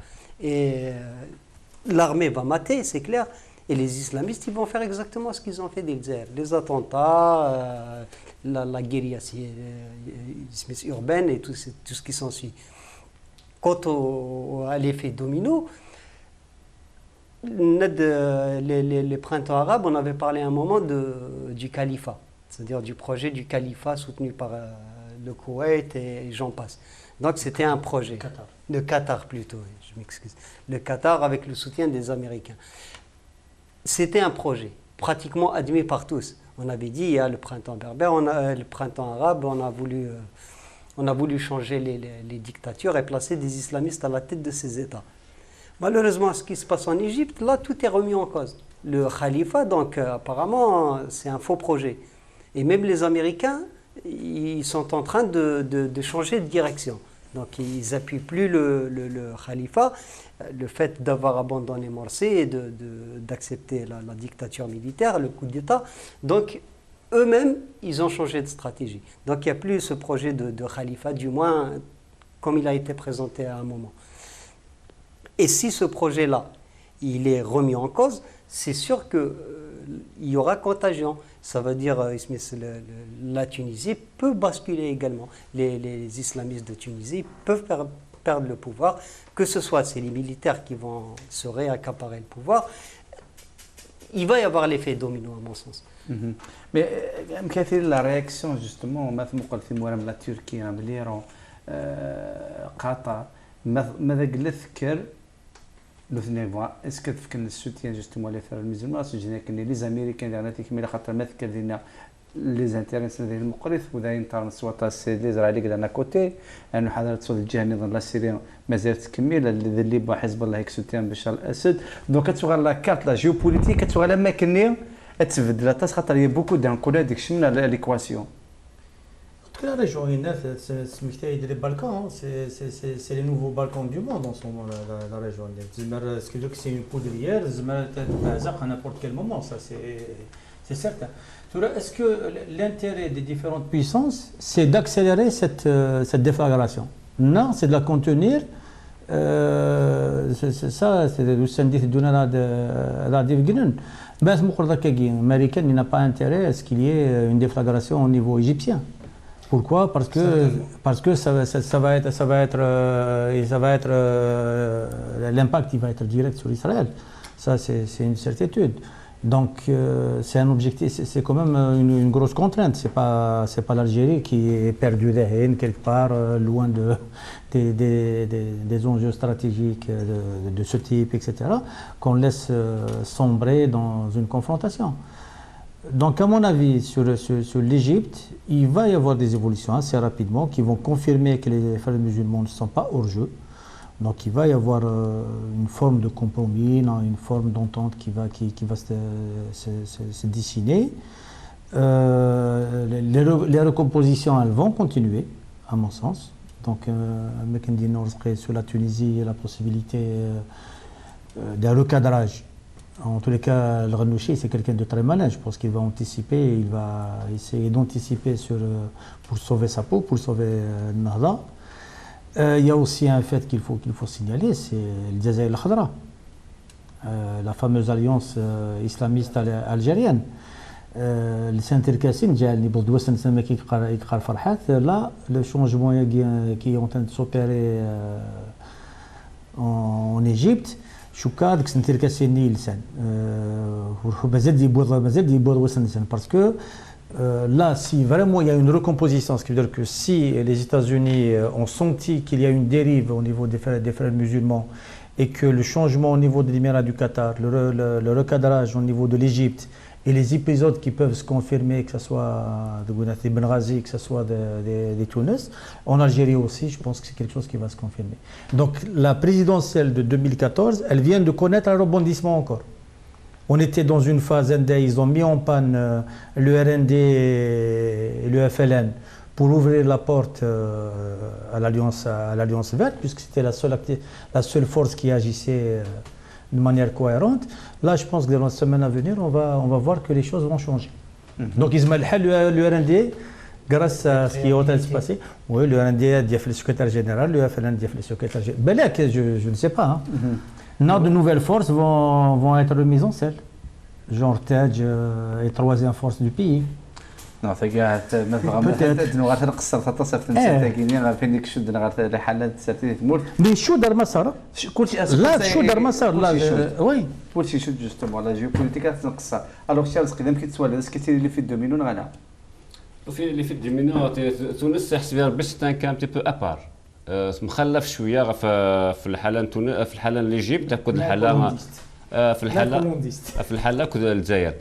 Speaker 5: Et l'armée va mater, c'est clair, et les islamistes, ils vont faire exactement ce qu'ils ont fait d'Elzer. Les attentats, la guérilla urbaine et tout ce qui s'ensuit. Quant à l'effet domino, les printemps arabes, on avait parlé à un moment du califat, c'est-à-dire du projet du califat soutenu par le Koweït et j'en passe. Donc c'était un projet. Le Qatar plutôt, je m'excuse. Le Qatar avec le soutien des Américains. C'était un projet pratiquement admis par tous. On avait dit, il y a le printemps berbère, le printemps arabe, on a voulu changer les dictatures et placer des islamistes à la tête de ces États. Malheureusement, ce qui se passe en Égypte, là, tout est remis en cause. Le khalifa, donc, apparemment, c'est un faux projet. Et même les Américains, ils sont en train de changer de direction. Donc, ils n'appuient plus le khalifa. Le fait d'avoir abandonné Morsi et d'accepter la dictature militaire, le coup d'État. Donc, eux-mêmes, ils ont changé de stratégie. Donc, il n'y a plus ce projet de khalifa, du moins comme il a été présenté à un moment. Et si ce projet-là, il est remis en cause, c'est sûr qu'il y aura contagion. Ça veut dire la Tunisie peut basculer également. Les islamistes de Tunisie peuvent perdre le pouvoir, que ce soit c'est les militaires qui vont se réaccaparer le pouvoir. Il va y avoir l'effet domino à mon sens.
Speaker 1: Mais كثير la réaction justement مثل ما قلت في موارم لا تركيا بليرون قطر ماذا قلت ذكر لو ثنيفوا اسكو تفكر السوتيان جوستومون لي فرا الميزون سجنا كني لي زاميريكان ديالنا تكمل خاطر ما ذكر لنا لي زانتيريس ديال المقرث وذا انترن سواتا سي اسرائيلي كذا كوتي انه حضرت صوت الجهه النظام لا سيريا مازال تكمل اللي با حزب الله هيك سوتيان بشار الاسد دونك كتوغال لا كارت لا جيوبوليتيك كتوغال ما كني تبدل تا خاطر هي بوكو دانكولا ديك شمنا ليكواسيون.
Speaker 4: La région des Balkans, c'est les nouveaux Balkans du monde en ce moment, la région. C'est une poudrière, à n'importe quel moment, ça c'est certain. Est-ce que l'intérêt des différentes puissances, c'est d'accélérer cette déflagration? Non, c'est de la contenir. C'est ça, c'est le syndic de la Divginen. Mais l'Américain n'a pas intérêt à ce qu'il y ait une déflagration au niveau égyptien. Pourquoi? Parce que ça va être l'impact il va être direct sur Israël. Ça c'est une certitude. Donc c'est un objectif, c'est quand même une grosse contrainte. C'est pas l'Algérie qui est perdue de haine quelque part loin des enjeux stratégiques de ce type, etc. Qu'on laisse sombrer dans une confrontation. Donc, à mon avis, sur l'Égypte, il va y avoir des évolutions assez rapidement qui vont confirmer que les frères musulmans ne sont pas hors jeu. Donc, il va y avoir une forme de compromis, une forme d'entente qui va se dessiner. Les recompositions, elles vont continuer, à mon sens. Donc, sur la Tunisie, la possibilité d'un recadrage. En tous les cas, le Ranouchi, c'est quelqu'un de très malin. Je pense qu'il va anticiper, il va essayer d'anticiper pour sauver sa peau, pour sauver Nahda. Il y a aussi un fait qu'il faut signaler, c'est le Jazaïr al-Khadra, la fameuse alliance islamiste algérienne. Le Saint-Erkassim, là, le changement qui est en train de s'opérer en Égypte, parce que là, si vraiment il y a une recomposition, ce qui veut dire que si les États-Unis ont senti qu'il y a une dérive au niveau des frères musulmans et que le changement au niveau de l'Émirat du Qatar, le recadrage au niveau de l'Égypte et les épisodes qui peuvent se confirmer, que ce soit de Benghazi, que ce soit de Tunis, en Algérie aussi, je pense que c'est quelque chose qui va se confirmer. Donc la présidentielle de 2014, elle vient de connaître un rebondissement encore. On était dans une phase ND, ils ont mis en panne le RND et le FLN pour ouvrir la porte à l'Alliance verte, puisque c'était la seule force qui agissait de manière cohérente. Là, je pense que dans les semaines à venir, on va voir que les choses vont changer. Donc, ils mettent le RND, grâce à ce qui est en train de se passer. Oui, le RND a dit le secrétaire général, le FLN a dit le secrétaire général. Ben là, je ne sais pas. Hein. Non, de nouvelles forces vont être remises en selle. Genre Tadj et troisième force du pays.
Speaker 1: Non, c'est peut-être nous ratons que ça تصل في السنتين غير ديك الشد غير الحالات ساتي تمر
Speaker 4: mais شو دار مسار
Speaker 1: كلشي
Speaker 4: لا شو دار مسار لا وي
Speaker 1: كلشي شد جوستومون لا جيوبوليتيك تنقص الوغ شي تقدم كيتسوال هذا كيتير اللي في الدومينو غانا
Speaker 3: في اللي في الدومينو تونس حسب ربي سيت ان كان تي بو ابار مخلف شويه في الحاله في الحاله اللي جيب تاكد الحاله في الحاله كود الجزائر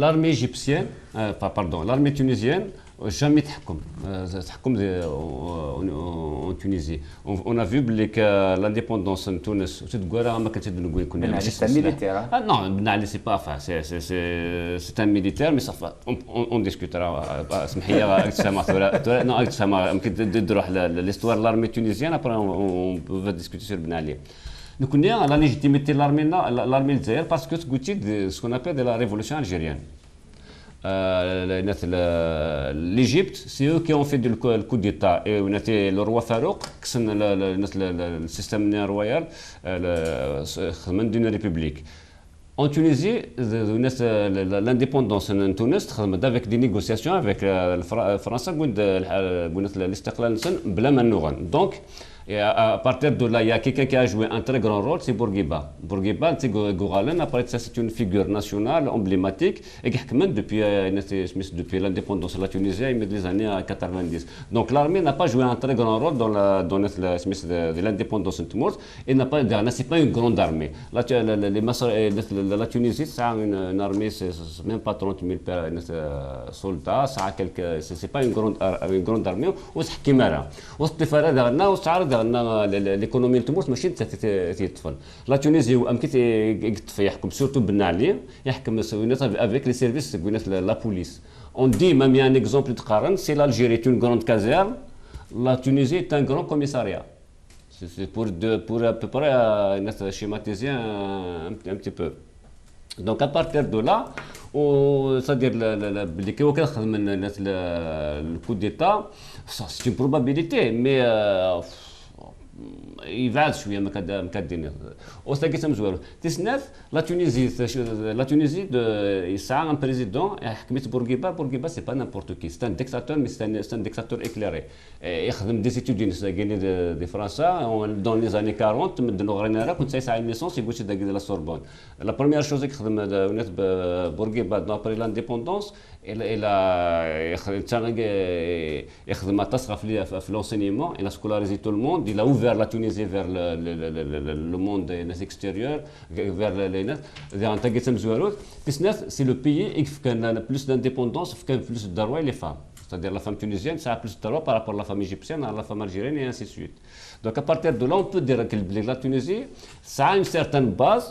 Speaker 3: l'armée égyptienne pardon l'armée tunisienne jamais تحكم en Tunisie on a vu que l'indépendance en Tunis تقول ما كانت نقول كنا
Speaker 1: c'est militaire
Speaker 3: non c'est pas enfin c'est un militaire mais ça on discutera اسمح لي non يمكن تروح l'histoire de l'armée tunisienne après on va discuter sur Ben Ali. Nous connaissons la légitimité de l'armée algérienne parce que ce qu'on appelle de la révolution algérienne. L'Égypte, c'est eux qui ont fait le coup d'État. Et on était le roi Farouk, le système royal, d'une république. En Tunisie, l'indépendance en Tunis, avec des négociations avec la France, donc, et à partir de là, il y a quelqu'un qui a joué un très grand rôle, c'est Bourguiba. Bourguiba, c'est une figure nationale, emblématique, et qui depuis l'indépendance de la Tunisie, des années 90. Donc l'armée n'a pas joué un très grand rôle dans l'indépendance de Tunis, et c'est pas une grande armée. La Tunisie, ça a une armée, c'est même pas 30 000 soldats, c'est pas une grande armée, l'économie de Tunis ماشي تتطفل. La Tunisie يحكم surtout Ben Ali يحكم avec les services la police. On dit même il y a un exemple de Qaran, c'est l'Algérie est une grande caserne, la Tunisie est un grand commissariat. C'est pour à peu près schématiser un petit peu. Donc à partir de là, c'est-à-dire le coup d'État, c'est une probabilité, mais يبعد شويه ما كدير وساكي تمزوالو تسناف لا تونيزي يسعى ان بريزيدون حكمت بورقيبه سي با نيمبورت كي سي ان ديكتاتور مي سي ان ديكتاتور اكليري يخدم دي سيتودين دي فرنسا دون لي زاني 40 مدنو غرينارا كنت سايسعى ليسونس يقول داك لا سوربون لا بروميير شوز اللي خدم ونات بورقيبه دابري لانديبوندونس يخدم تصرف في l'enseignement, il a scolarisé tout le monde, il a ouvert la Tunisie vers le monde extérieur, vers les c'est le pays qui a plus d'indépendance, qui a plus de droits les femmes. C'est-à-dire la femme tunisienne, ça a plus de droits par rapport à la femme égyptienne, à la femme algérienne et ainsi de suite. Donc à partir de là, on peut dire que la Tunisie, ça a une certaine base,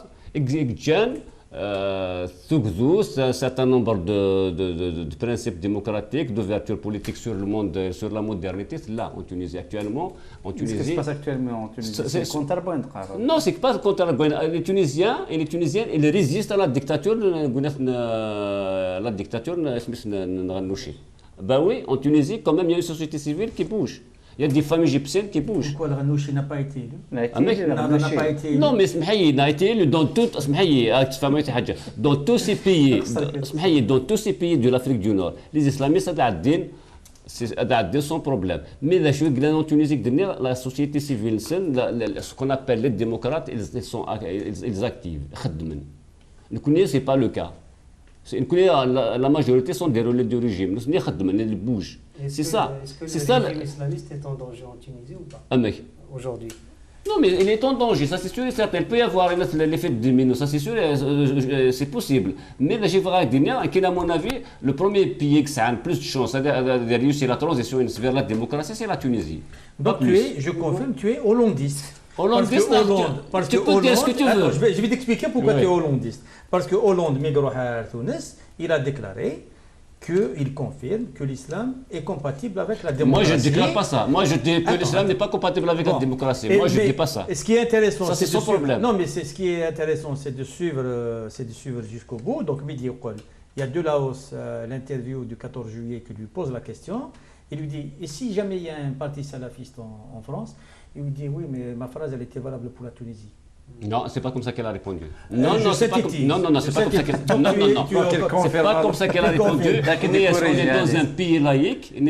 Speaker 3: un certain nombre de principes démocratiques, d'ouverture politique sur le monde, sur la modernité. Là, en Tunisie, actuellement,
Speaker 1: Qu'est-ce qui se passe actuellement en Tunisie? C'est contre-point.
Speaker 3: Non, c'est pas contre-point. Les Tunisiens et les Tunisiennes, ils résistent à la dictature Ghannouchi. Ben oui, en Tunisie, quand même, il y a une société civile qui bouge. Il y a des femmes égyptiennes qui bougent.
Speaker 4: Pourquoi le Ghannouchi n'a pas été élu?
Speaker 3: Non, mais il a été élu dans tous ces pays, de l'Afrique du Nord. Les islamistes, c'est son problème. Mais en Tunisie, la société civile, ce qu'on appelle les démocrates, ils activent. Ce n'est pas le cas. La majorité sont des relais du régime. Ils bougent. C'est ça.
Speaker 5: Est-ce que le régime islamiste est en danger en Tunisie ou pas aujourd'hui?
Speaker 3: Non, mais il est en danger, ça c'est sûr et certain. Il peut y avoir l'effet de domino, ça c'est sûr, c'est possible. Mais je vais dire, à mon avis, le premier pays qui a plus de chances de réussir la transition vers la démocratie, c'est la Tunisie.
Speaker 4: Donc je confirme, tu es hollandiste.
Speaker 3: Hollandiste,
Speaker 4: tu peux dire ce que
Speaker 3: tu veux.
Speaker 4: Je vais t'expliquer pourquoi tu es hollandiste. Parce que Hollande, il a déclaré qu'il confirme que l'islam est compatible avec la
Speaker 3: Moi,
Speaker 4: démocratie.
Speaker 3: je ne déclare pas ça. Moi, je dis que
Speaker 4: Attends,
Speaker 3: l'islam n'est pas compatible avec la démocratie. Moi, je ne dis pas ça.
Speaker 4: Et ce qui est intéressant,
Speaker 3: Ça, c'est
Speaker 4: de
Speaker 3: son
Speaker 4: suivre-
Speaker 3: problème.
Speaker 4: Non, mais ce qui est intéressant, c'est de suivre jusqu'au bout. Donc, Midi Oukol, il y a de Laos, l'interview du 14 juillet qui lui pose la question. Il lui dit, et si jamais il y a un parti salafiste en France? Il lui dit, oui, mais ma phrase, elle était valable pour la Tunisie.
Speaker 3: Non, c'est pas comme ça qu'elle a répondu.
Speaker 4: je
Speaker 3: Non, non, c'est pas
Speaker 4: synthétise.
Speaker 3: comme... non, c'est
Speaker 4: Je
Speaker 3: pas comme ça qu'elle...
Speaker 4: synthétise.
Speaker 3: Non, non, non.
Speaker 4: Tu es-
Speaker 3: C'est pas comme ça qu'elle a répondu.
Speaker 4: Confirme.
Speaker 3: On est dans un pays laïque. On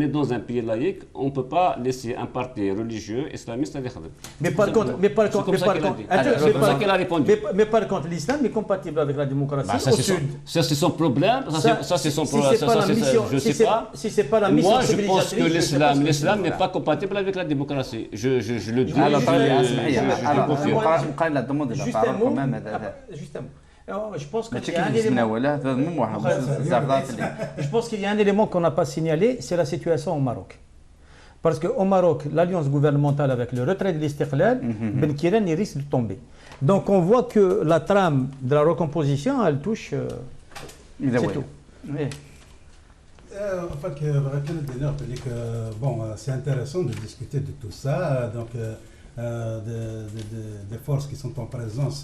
Speaker 3: est dans un pays laïque. On ne peut pas laisser un parti religieux islamiste à décider.
Speaker 4: Mais par contre,
Speaker 3: C'est comme ça qu'elle a dit.
Speaker 4: attends,
Speaker 3: C'est comme ça qu'elle a répondu.
Speaker 4: mais par contre, l'islam est compatible avec la démocratie
Speaker 3: Bah, ça,
Speaker 4: au
Speaker 3: c'est son-
Speaker 4: sud.
Speaker 3: ça, c'est son problème. Ça, c'est son problème.
Speaker 4: Si c'est pas la mission,
Speaker 3: Je
Speaker 4: si
Speaker 3: sais pas.
Speaker 4: Si c'est pas la mission
Speaker 3: Moi, je pense
Speaker 4: civilisatrice,
Speaker 3: que
Speaker 4: je sais pas ce que
Speaker 3: l'islam
Speaker 4: c'est.
Speaker 3: n'est pas compatible avec la démocratie. Je le dis.
Speaker 1: Alors,
Speaker 3: je confirme.
Speaker 1: نبقى لا دوموند
Speaker 4: Juste
Speaker 1: لا
Speaker 4: un mot.
Speaker 1: كمان هذا
Speaker 4: Juste un mot. Alors, je pense
Speaker 1: ماشي
Speaker 4: qu'il y a un
Speaker 1: كيف
Speaker 4: élément.
Speaker 1: ولا هذا مو واحد بزاف ضعف لي
Speaker 4: Je pense qu'il y a un élément qu'on n'a pas signalé, c'est la situation au Maroc. Parce qu'au Maroc, l'alliance gouvernementale avec le retrait de l'Istiqlal, Ben Kiren, il risque de tomber. Donc on voit que la trame de la recomposition, elle touche.
Speaker 1: إذا
Speaker 4: C'est
Speaker 1: وين.
Speaker 4: tout. Oui.
Speaker 2: En fait, bon, c'est intéressant de discuter de tout ça, donc des forces qui sont en présence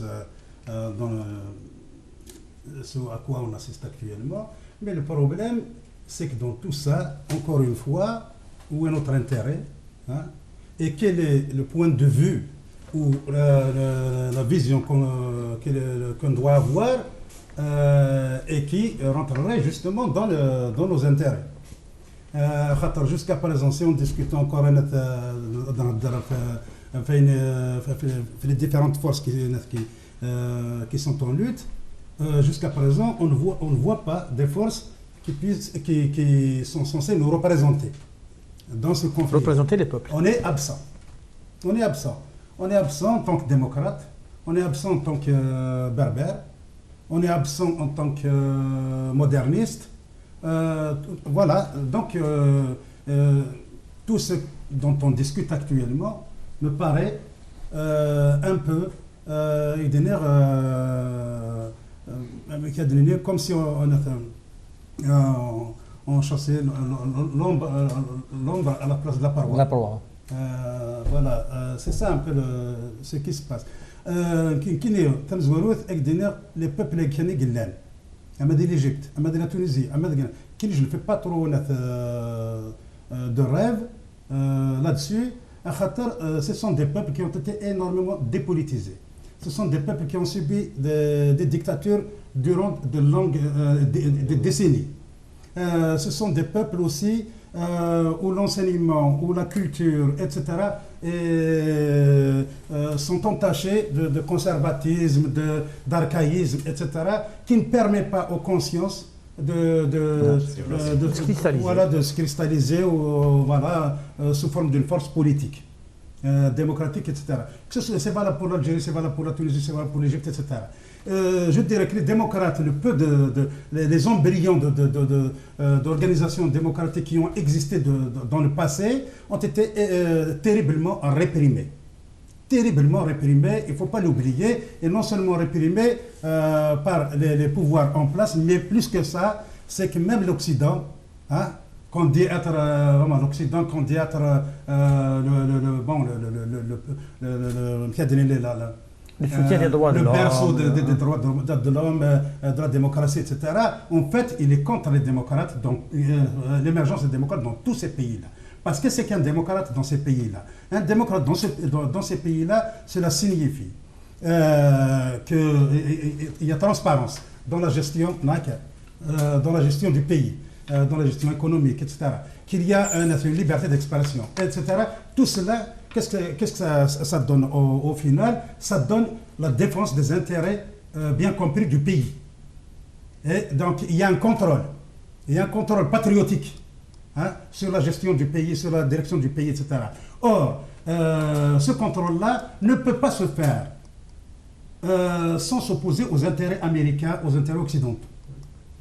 Speaker 2: dans ce à quoi on assiste actuellement. Mais le problème, c'est que dans tout ça, encore une fois, où est notre intérêt, hein, et quel est le point de vue ou la vision qu'on doit avoir et qui rentrerait justement dans nos intérêts. Jusqu'à présent, si on discute encore les différentes forces qui sont en lutte, jusqu'à présent, on ne voit pas des forces qui sont censées nous représenter dans ce conflit.
Speaker 4: Représenter les peuples.
Speaker 2: On est absent. On est absent. On est absent en tant que démocrate. On est absent en tant que berbère. On est absent en tant que moderniste. Voilà. Donc, tout ce dont on discute actuellement me paraît un peu comme si on chassait l'ombre à la place de la paroi.
Speaker 4: La paroi.
Speaker 2: Voilà, c'est ça un peu ce qui se passe. Les peuples qui sont l'Égypte, la Tunisie, je ne fais pas trop de rêve là-dessus. Ce sont des peuples qui ont été énormément dépolitisés. Ce sont des peuples qui ont subi des dictatures durant des décennies. Ce sont des peuples aussi où l'enseignement, où la culture, etc., sont entachés de conservatisme, d'archaïsme, etc., qui ne permet pas aux consciences de se cristalliser sous forme d'une force politique, démocratique, etc. C'est valable pour l'Algérie, c'est valable pour la Tunisie, c'est valable pour l'Égypte, etc. Je dirais que les démocrates, le peu les embryons d'organisations démocratiques qui ont existé dans le passé ont été terriblement réprimés. Terriblement réprimés, il ne faut pas l'oublier, et non seulement réprimés par les pouvoirs en place, mais plus que ça, c'est que même l'Occident, hein, qu'on dit être l'Occident, qu'on dit être
Speaker 4: Le soutien des droits de
Speaker 2: le
Speaker 4: l'homme.
Speaker 2: berceau des droits de l'homme, de la démocratie, etc. En fait, il est contre les démocrates, donc l'émergence des démocrates dans tous ces pays-là. Parce que c'est qu'un démocrate dans ces pays-là. Un démocrate dans ces pays-là, cela signifie qu'il y a transparence dans la gestion, du pays, dans la gestion économique, etc. Qu'il y a une liberté d'expression, etc. Tout cela, qu'est-ce que ça donne au final? Ça donne la défense des intérêts bien compris du pays. Et donc, il y a un contrôle. Il y a un contrôle patriotique, hein, sur la gestion du pays, sur la direction du pays, etc. Or, ce contrôle-là ne peut pas se faire sans s'opposer aux intérêts américains, aux intérêts occidentaux.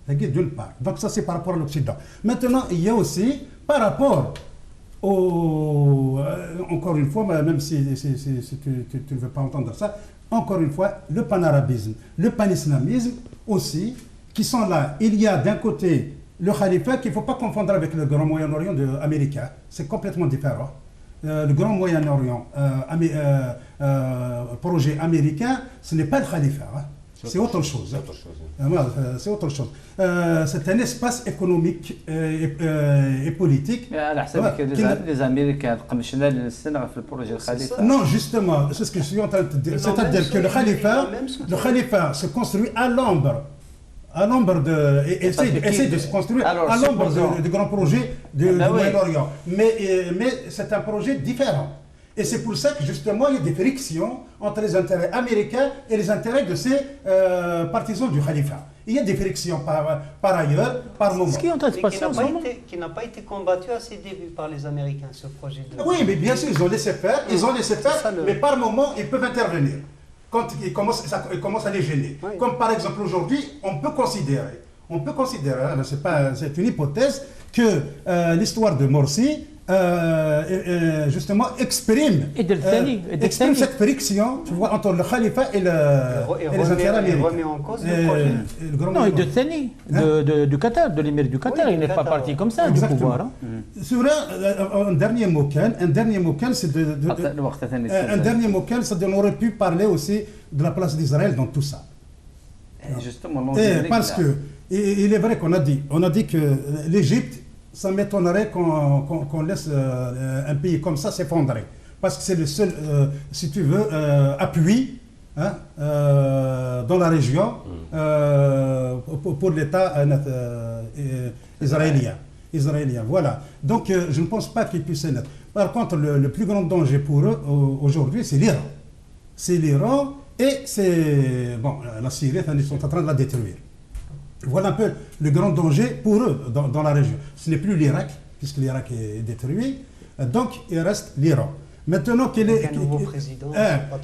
Speaker 2: D'une part. Donc ça, c'est par rapport à l'Occident. Maintenant, il y a aussi, par rapport encore une fois, même si tu ne veux pas entendre ça, encore une fois, le panarabisme, le panislamisme aussi, qui sont là. Il y a d'un côté le Khalifa qu'il ne faut pas confondre avec le Grand Moyen-Orient américain. C'est complètement différent. Le Grand Moyen-Orient, projet américain, ce n'est pas le Khalifa. Hein. C'est autre chose. C'est autre chose. C'est un espace économique et politique.
Speaker 1: على حسابك les Américains قمشنا للسنة في البروجي الخليفة.
Speaker 2: Non, justement, c'est ce que je suis en train de dire. C'est-à-dire que le Khalifa se construit à l'ombre de, essaie de se construire à l'ombre du grand projet du Moyen-Orient. Mais c'est un projet différent. Et c'est pour ça que justement il y a des frictions entre les intérêts américains et les intérêts de ces partisans du Khalifa. Il y a des frictions par ailleurs, par moment.
Speaker 4: Ce qui est en train de se passer en ce moment.
Speaker 5: Qui n'a pas été combattu à ses débuts par les Américains, ce projet de...
Speaker 2: Oui, mais bien sûr, ils ont laissé faire, mais par moment, ils peuvent intervenir. Quand ils commencent à les gêner. Oui. Comme par exemple aujourd'hui, on peut considérer, c'est une hypothèse, que l'histoire de Morsi justement exprime cette friction, tu vois, entre le Khalifa et les intérêts américains.
Speaker 5: Il remet en cause le projet.
Speaker 4: Non, et de Thani, du Qatar, de l'émir du Qatar, il n'est pas parti comme ça du pouvoir. Hein.
Speaker 2: Sur un dernier mot, c'est qu'on aurait pu parler aussi de la place d'Israël dans tout ça.
Speaker 1: Justement,
Speaker 2: parce que il est vrai qu'on a dit que l'Égypte, ça m'étonnerait qu'on laisse un pays comme ça s'effondrer. Parce que c'est le seul, si tu veux, appui dans la région pour l'État israélien. Voilà. Donc je ne pense pas qu'il puisse l'être. Par contre, le plus grand danger pour eux aujourd'hui, c'est l'Iran. C'est l'Iran et c'est... Bon, la Syrie, ils sont en train de la détruire. Voilà un peu le grand danger pour eux dans la région. Ce n'est plus l'Irak, puisque l'Irak est détruit, donc il reste l'Iran. Maintenant qu'il est...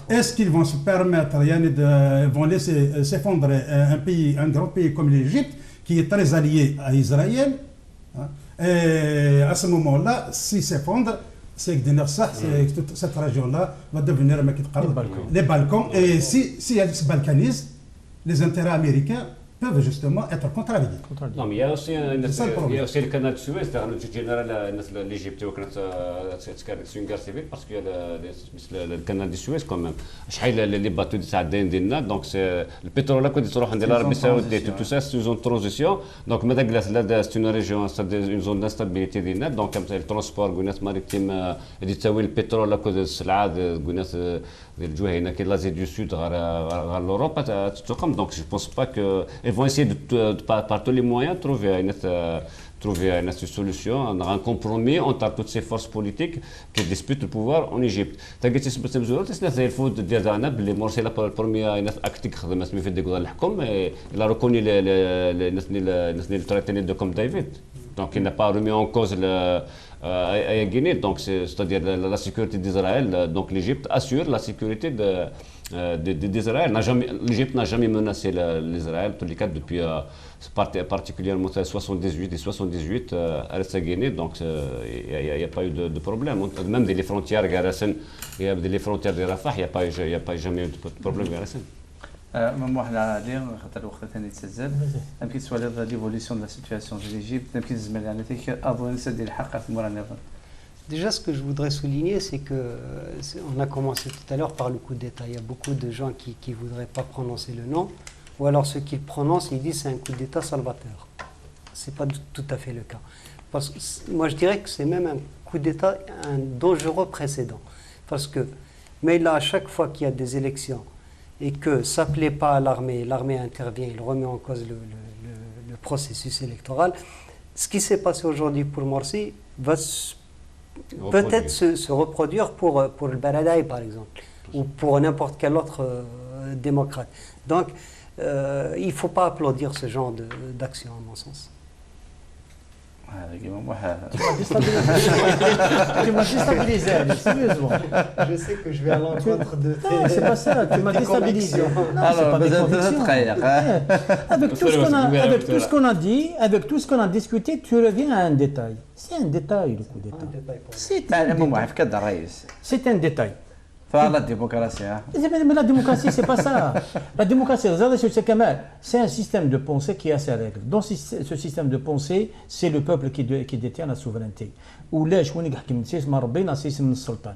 Speaker 2: Est-ce qu'ils vont se permettre, vont laisser s'effondrer un grand pays comme l'Égypte, qui est très allié à Israël, et à ce moment-là, s'il s'effondre, c'est que toute cette région-là va devenir les Balkans. Et si elle se balkanise, les intérêts américains peuvent justement être contrariés.
Speaker 3: Non, mais il y a aussi le canal de Suez, en général, l'Égypte c'est une guerre civile parce qu'il y a le canal de Suez quand même. Les bateaux de Saadin, donc le pétrole là, quand ils sont en l'Arabie Saoudite, tout ça, c'est une zone de transition. Donc, c'est une région, c'est une zone d'instabilité, donc le transport maritime, le pétrole là, quand c'est l'Asie du Sud vers l'Europe, donc je ne pense pas qu'ils vont essayer par tous les moyens de trouver une solution, un compromis entre toutes ces forces politiques qui disputent le pouvoir en Égypte. Il faut dire que Morsi est le premier acte qui il a reconnu le traité de Camp David. Donc il n'a pas remis en cause à Guinée, donc c'est-à-dire la sécurité d'Israël. Donc l'Égypte assure la sécurité d'Israël. L'Égypte n'a jamais menacé l'Israël, en tous les cas depuis particulièrement 78 à la Guinée, donc il n'y a pas eu de problème. Même les frontières les frontières de Rafah, il n'y a pas jamais eu de problème.
Speaker 1: مموح على خاطر الوقت ثاني تسجل يمكن سؤال ليفوليسيون دو لا سيتوياسيون في ليجيبت يمكن الزميل يعني تيك اظن سدي الحق في مورا.
Speaker 5: Déjà, ce que je voudrais souligner, c'est que on a commencé tout à l'heure par le coup d'État. Il y a beaucoup de gens qui ne voudraient pas prononcer le nom, ou alors ceux qui le prononcent, ils disent c'est un coup d'État salvateur. Ce n'est pas tout à fait le cas. Parce que moi, je dirais que c'est même un coup d'État, un dangereux précédent. Parce que, mais là, à chaque fois qu'il y a des élections, et que ça ne plaît pas à l'armée, l'armée intervient, il remet en cause le processus électoral. Ce qui s'est passé aujourd'hui pour Morsi va peut-être se reproduire pour le Baradei, par exemple, ou pour n'importe quel autre démocrate. Donc, il ne faut pas applaudir ce genre d'action, à mon sens.
Speaker 4: Tu m'as déstabilisé, sérieusement.
Speaker 5: Je sais que je vais à l'encontre de tes...
Speaker 4: Non, c'est pas ça, tu m'as déstabilisé. Non, c'est pas des convictions. Avec tout ce qu'on a dit, avec tout ce qu'on a discuté, tu reviens à un détail. C'est un détail, le coup d'État. C'est un détail.
Speaker 1: فلا الديمقراطيه
Speaker 4: Mais la démocratie, c'est pas ça. La démocratie, c'est un système de pensée qui a ses règles. Dans ce système de pensée, c'est le peuple qui détient la souveraineté. ولاش وين يحكم سيسم ربنا سيسم من السلطان.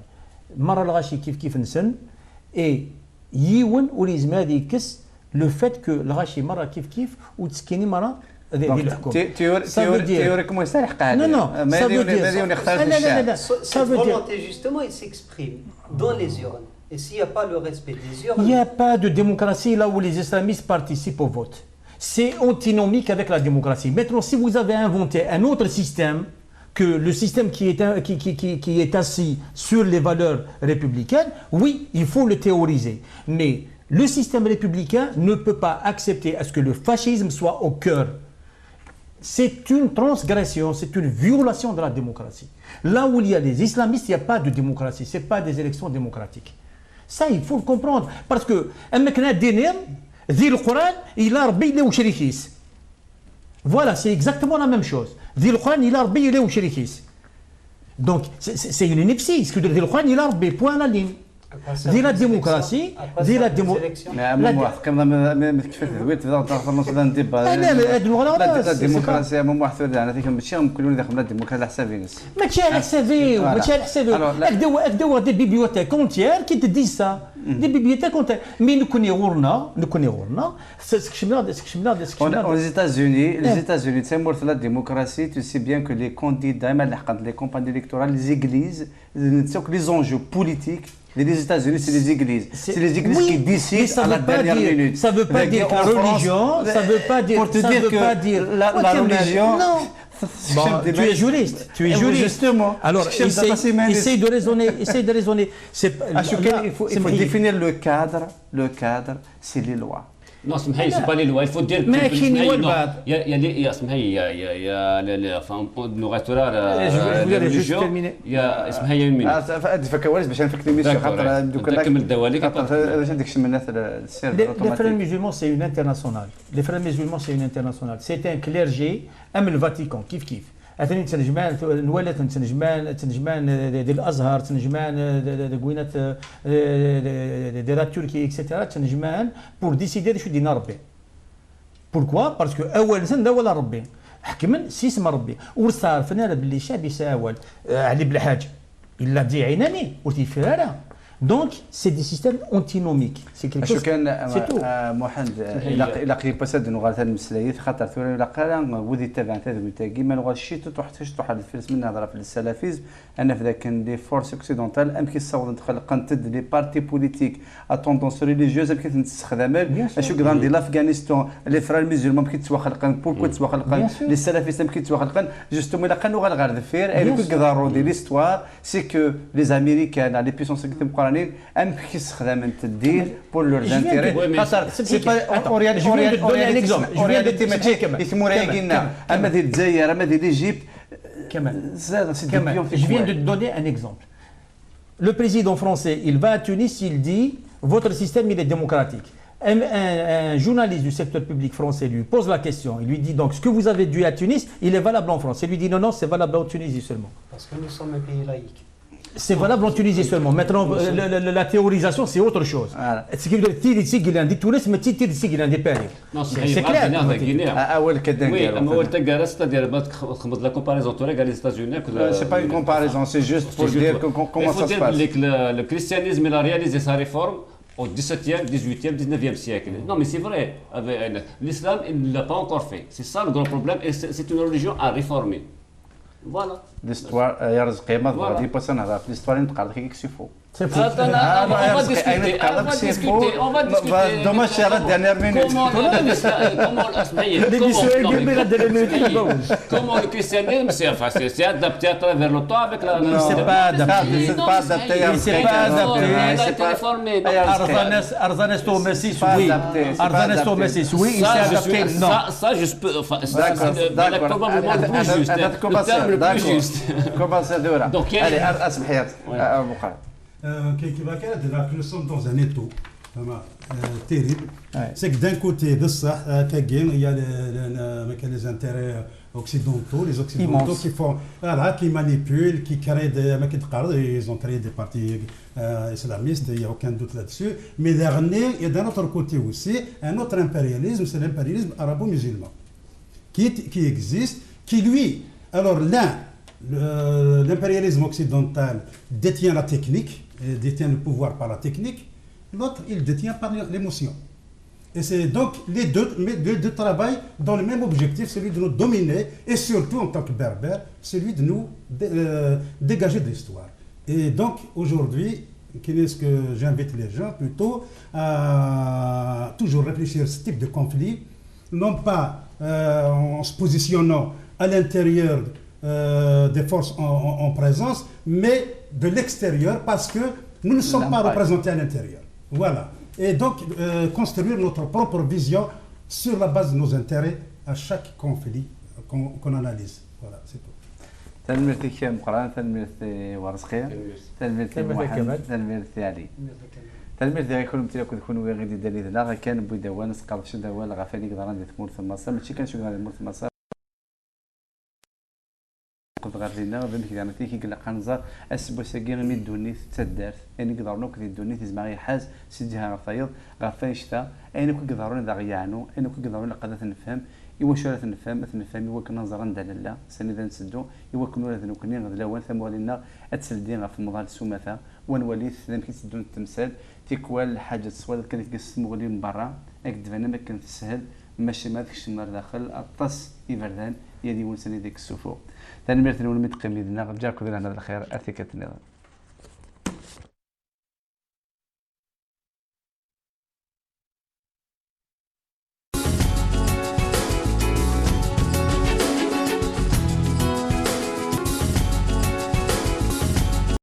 Speaker 4: مرة الغاشي كيف نسن et يون ولازم هذا يكس لو فات كو الغاشي مرة كيف وتسكيني مرة
Speaker 1: تيوريكم يستحق هذا.
Speaker 4: Non, ça veut dire.
Speaker 5: Cette volonté, justement, il s'exprime dans les urnes. Et s'il n'y a pas le respect des urnes.
Speaker 4: Il n'y a pas de démocratie là où les islamistes participent au vote. C'est antinomique avec la démocratie. Maintenant, si vous avez inventé un autre système, que le système qui est assis sur les valeurs républicaines, oui, il faut le théoriser. Mais le système républicain ne peut pas accepter à ce que le fascisme soit au cœur. C'est une transgression, c'est une violation de la démocratie. Là où il y a les islamistes, il n'y a pas de démocratie, ce n'est pas des élections démocratiques. Ça, il faut le comprendre. Parce que, voilà, c'est exactement la même chose. Donc, c'est une ineptie. Ce que dit le Coran, il a point à la ligne. دي لا ديموقراطي دي لا
Speaker 1: ديموقراطي ما كيفاش دويت تفضل نديبا لا الديمقراطيه ما واحد انا فيك ماشي نقولوا داخل الديمقراطيه على حسابي ناس
Speaker 4: ماشي على حسابي ماشي على حسابي اكدوا دي بيبيوتيك كونتيير كي تدي سا دي بيبيوتيك كونتيير مي نكوني غورنا سكشمنا
Speaker 1: aux États-Unis تسمى la démocratie tu sais bien que les candidats les campagnes électorales les églises les enjeux politiques. Les États-Unis, c'est les églises. C'est les églises qui décident à la dernière minute.
Speaker 4: Ça ne veut pas dire que la religion, ça ne veut pas dire...
Speaker 1: Pour te dire que la religion...
Speaker 4: Non. Bon, tu es juriste.
Speaker 1: Justement.
Speaker 4: Alors, essaye de raisonner.
Speaker 1: Il faut définir le cadre. Le cadre, c'est les lois.
Speaker 3: Non, c'est pas les lois. Il faut dire que il y a nous restera la religion. Il y a une minute.
Speaker 1: فكوارث باش نفك الميسيون خاطر دوك
Speaker 3: نكمل الدوالي
Speaker 1: باش نديك الشمنات
Speaker 4: Les frères musulmans, c'est une internationale. Les frères musulmans, c'est une internationale. C'est un clergé, même le Vatican, كيف. أثني تنجمان نولت تنجمان ديال الأزهر تنجمان قوينات ديال التركي إكسترا تنجمان بور ديسيدي شو دينا ربي. بوركوا؟ باسكو أول إنسان داول ربي حكما سيسم ربي وصار فنان باللي شاب يساول علي بالحاج إلا دي عيناني ورتي فرارة. Donc, c'est des systèmes antinomiques. C'est quelque chose.
Speaker 1: C'est tout. محمد إلا قريب بس هاد نغالط هاد المسلايات خاطر ثورة إلا قال ودي تابع هذا وتاقي ما نغال شي تروح هاد الفيلم من هضره في السلفيزم أنا في ذاك دي فورس أوكسيدونتال أمكن تصاوب تخلق تد لي بارتي بوليتيك ا توندونس ريليجيوز أمكن تستخدم أشو قدام ديال أفغانستان لي فرار ميزيلمون ممكن تواخلقن بوركو تواخلقن لي سلفيست ممكن تواخلقن جوستومون إلا قالوا غير دفير اللي كيقدروا دي ليستوار سي كو لي أمريكان لي بيسونس القرآنيين أمكن يستخدم التدين بور لور انتيري خاطر سي با اورياليتي ماشي يسموا رايقينا اما ديال الجزائر اما ديال ايجيبت
Speaker 4: Je viens de te donner un exemple. Le président français, il va à Tunis, il dit votre système il est démocratique. Un journaliste du secteur public français lui pose la question. Il lui dit donc ce que vous avez dû à Tunis, il est valable en France. Il lui dit non, c'est valable en Tunisie seulement.
Speaker 5: Parce que nous sommes un pays laïque.
Speaker 4: C'est valable en Tunisie seulement. Maintenant, la théorisation, c'est autre chose. Ce qui veut dire que tu as dit Tunis, mais tu as dit qu'il y a des pays.
Speaker 3: C'est clair. Oui, c'est-à-dire la comparaison avec les États-Unis.
Speaker 1: C'est pas une comparaison, c'est juste pour dire comment ça se passe.
Speaker 3: Le christianisme, il a réalisé sa réforme au XVIIe, XVIIIe, XIXe siècle. Non, mais c'est vrai. L'islam, il ne l'a pas encore fait. C'est ça le grand problème. Et c'est une religion à réformer. Voilà.
Speaker 1: L'histoire, il y a des ما غادي باش نهضر في l'histoire نتقال لك كيكسيفو.
Speaker 3: On va discuter.
Speaker 1: Dommage, c'est la dernière minute.
Speaker 3: Comment le christianisme s'est adapté à travers le temps avec la...
Speaker 4: Il ne s'est pas adapté.
Speaker 1: Il ne s'est pas adapté.
Speaker 4: Il ne s'est pas adapté.
Speaker 3: Il a été réformé.
Speaker 4: Arzanes Tomessis, oui. Arzanes Tomessis, oui. Il s'est adapté, non.
Speaker 3: Ça, je peux... D'accord. Probablement le plus juste. Le terme le plus juste.
Speaker 1: Comment ça dure? Allez, أسمح يا أبو خالد.
Speaker 2: Nous sommes dans un étau terrible. C'est que d'un côté, il y a les intérêts occidentaux, les occidentaux
Speaker 1: Immense.
Speaker 2: qui font, voilà, qui manipulent, qui créent des, ils ont créé des partis islamistes, il n'y a aucun doute là-dessus. Mais dernier, et d'un autre côté aussi, un autre impérialisme, c'est l'impérialisme arabo-musulman, qui existe, qui lui, alors l'un, l'impérialisme occidental détient la technique, détient le pouvoir par la technique, l'autre, il détient par l'émotion. Et c'est donc les deux travaillent dans le même objectif, celui de nous dominer, et surtout en tant que berbères, celui de nous dégager de l'histoire. Et donc aujourd'hui, qu'est-ce que j'invite les gens plutôt à toujours réfléchir à ce type de conflit, non pas en se positionnant à l'intérieur des forces en présence, mais de l'extérieur, parce que nous ne sommes pas représentés à l'intérieur. Voilà. Et donc, construire notre propre vision sur la base de nos intérêts à chaque conflit qu'on analyse. Voilà, c'est tout.
Speaker 1: تنمرتي مقران تنمرتي ورزقية تنمرتي محمد تنمرتي علي تنمرتي غيكون متلاك تكون غادي دليل لا كان بيدوان سقط شي دوال غافالي قدران ديال تمور ثم مصر ماشي كان شي غادي تمور ثم مصر غير لينا بانك زعما تيكي قال قنزه اسبوساكي غير دوني تدارت يعني قدرنا كدي دوني تزما غير حاز سيدها غفايض غفايشتا اين كو قدرنا ذا غيانو اين كو قدرنا قادة نفهم ايوا شو راه نفهم ايوا كنظرا دلاله سنيدا نسدو ايوا كنو راه نكوني غد الاول ثم ولينا اتسلدي في المظال السماثه ونولي ثم كيتسدون التمثال تيكوال حاجه سواد كانت كيسمو غادي من برا اكدفنا ما كانت تسهل ماشي ما داكشي النار داخل الطاس يبردان يدي ونسني ديك السفو تنمرت نقول متقمدنا رجعكم لنا الخير ارتكت النظام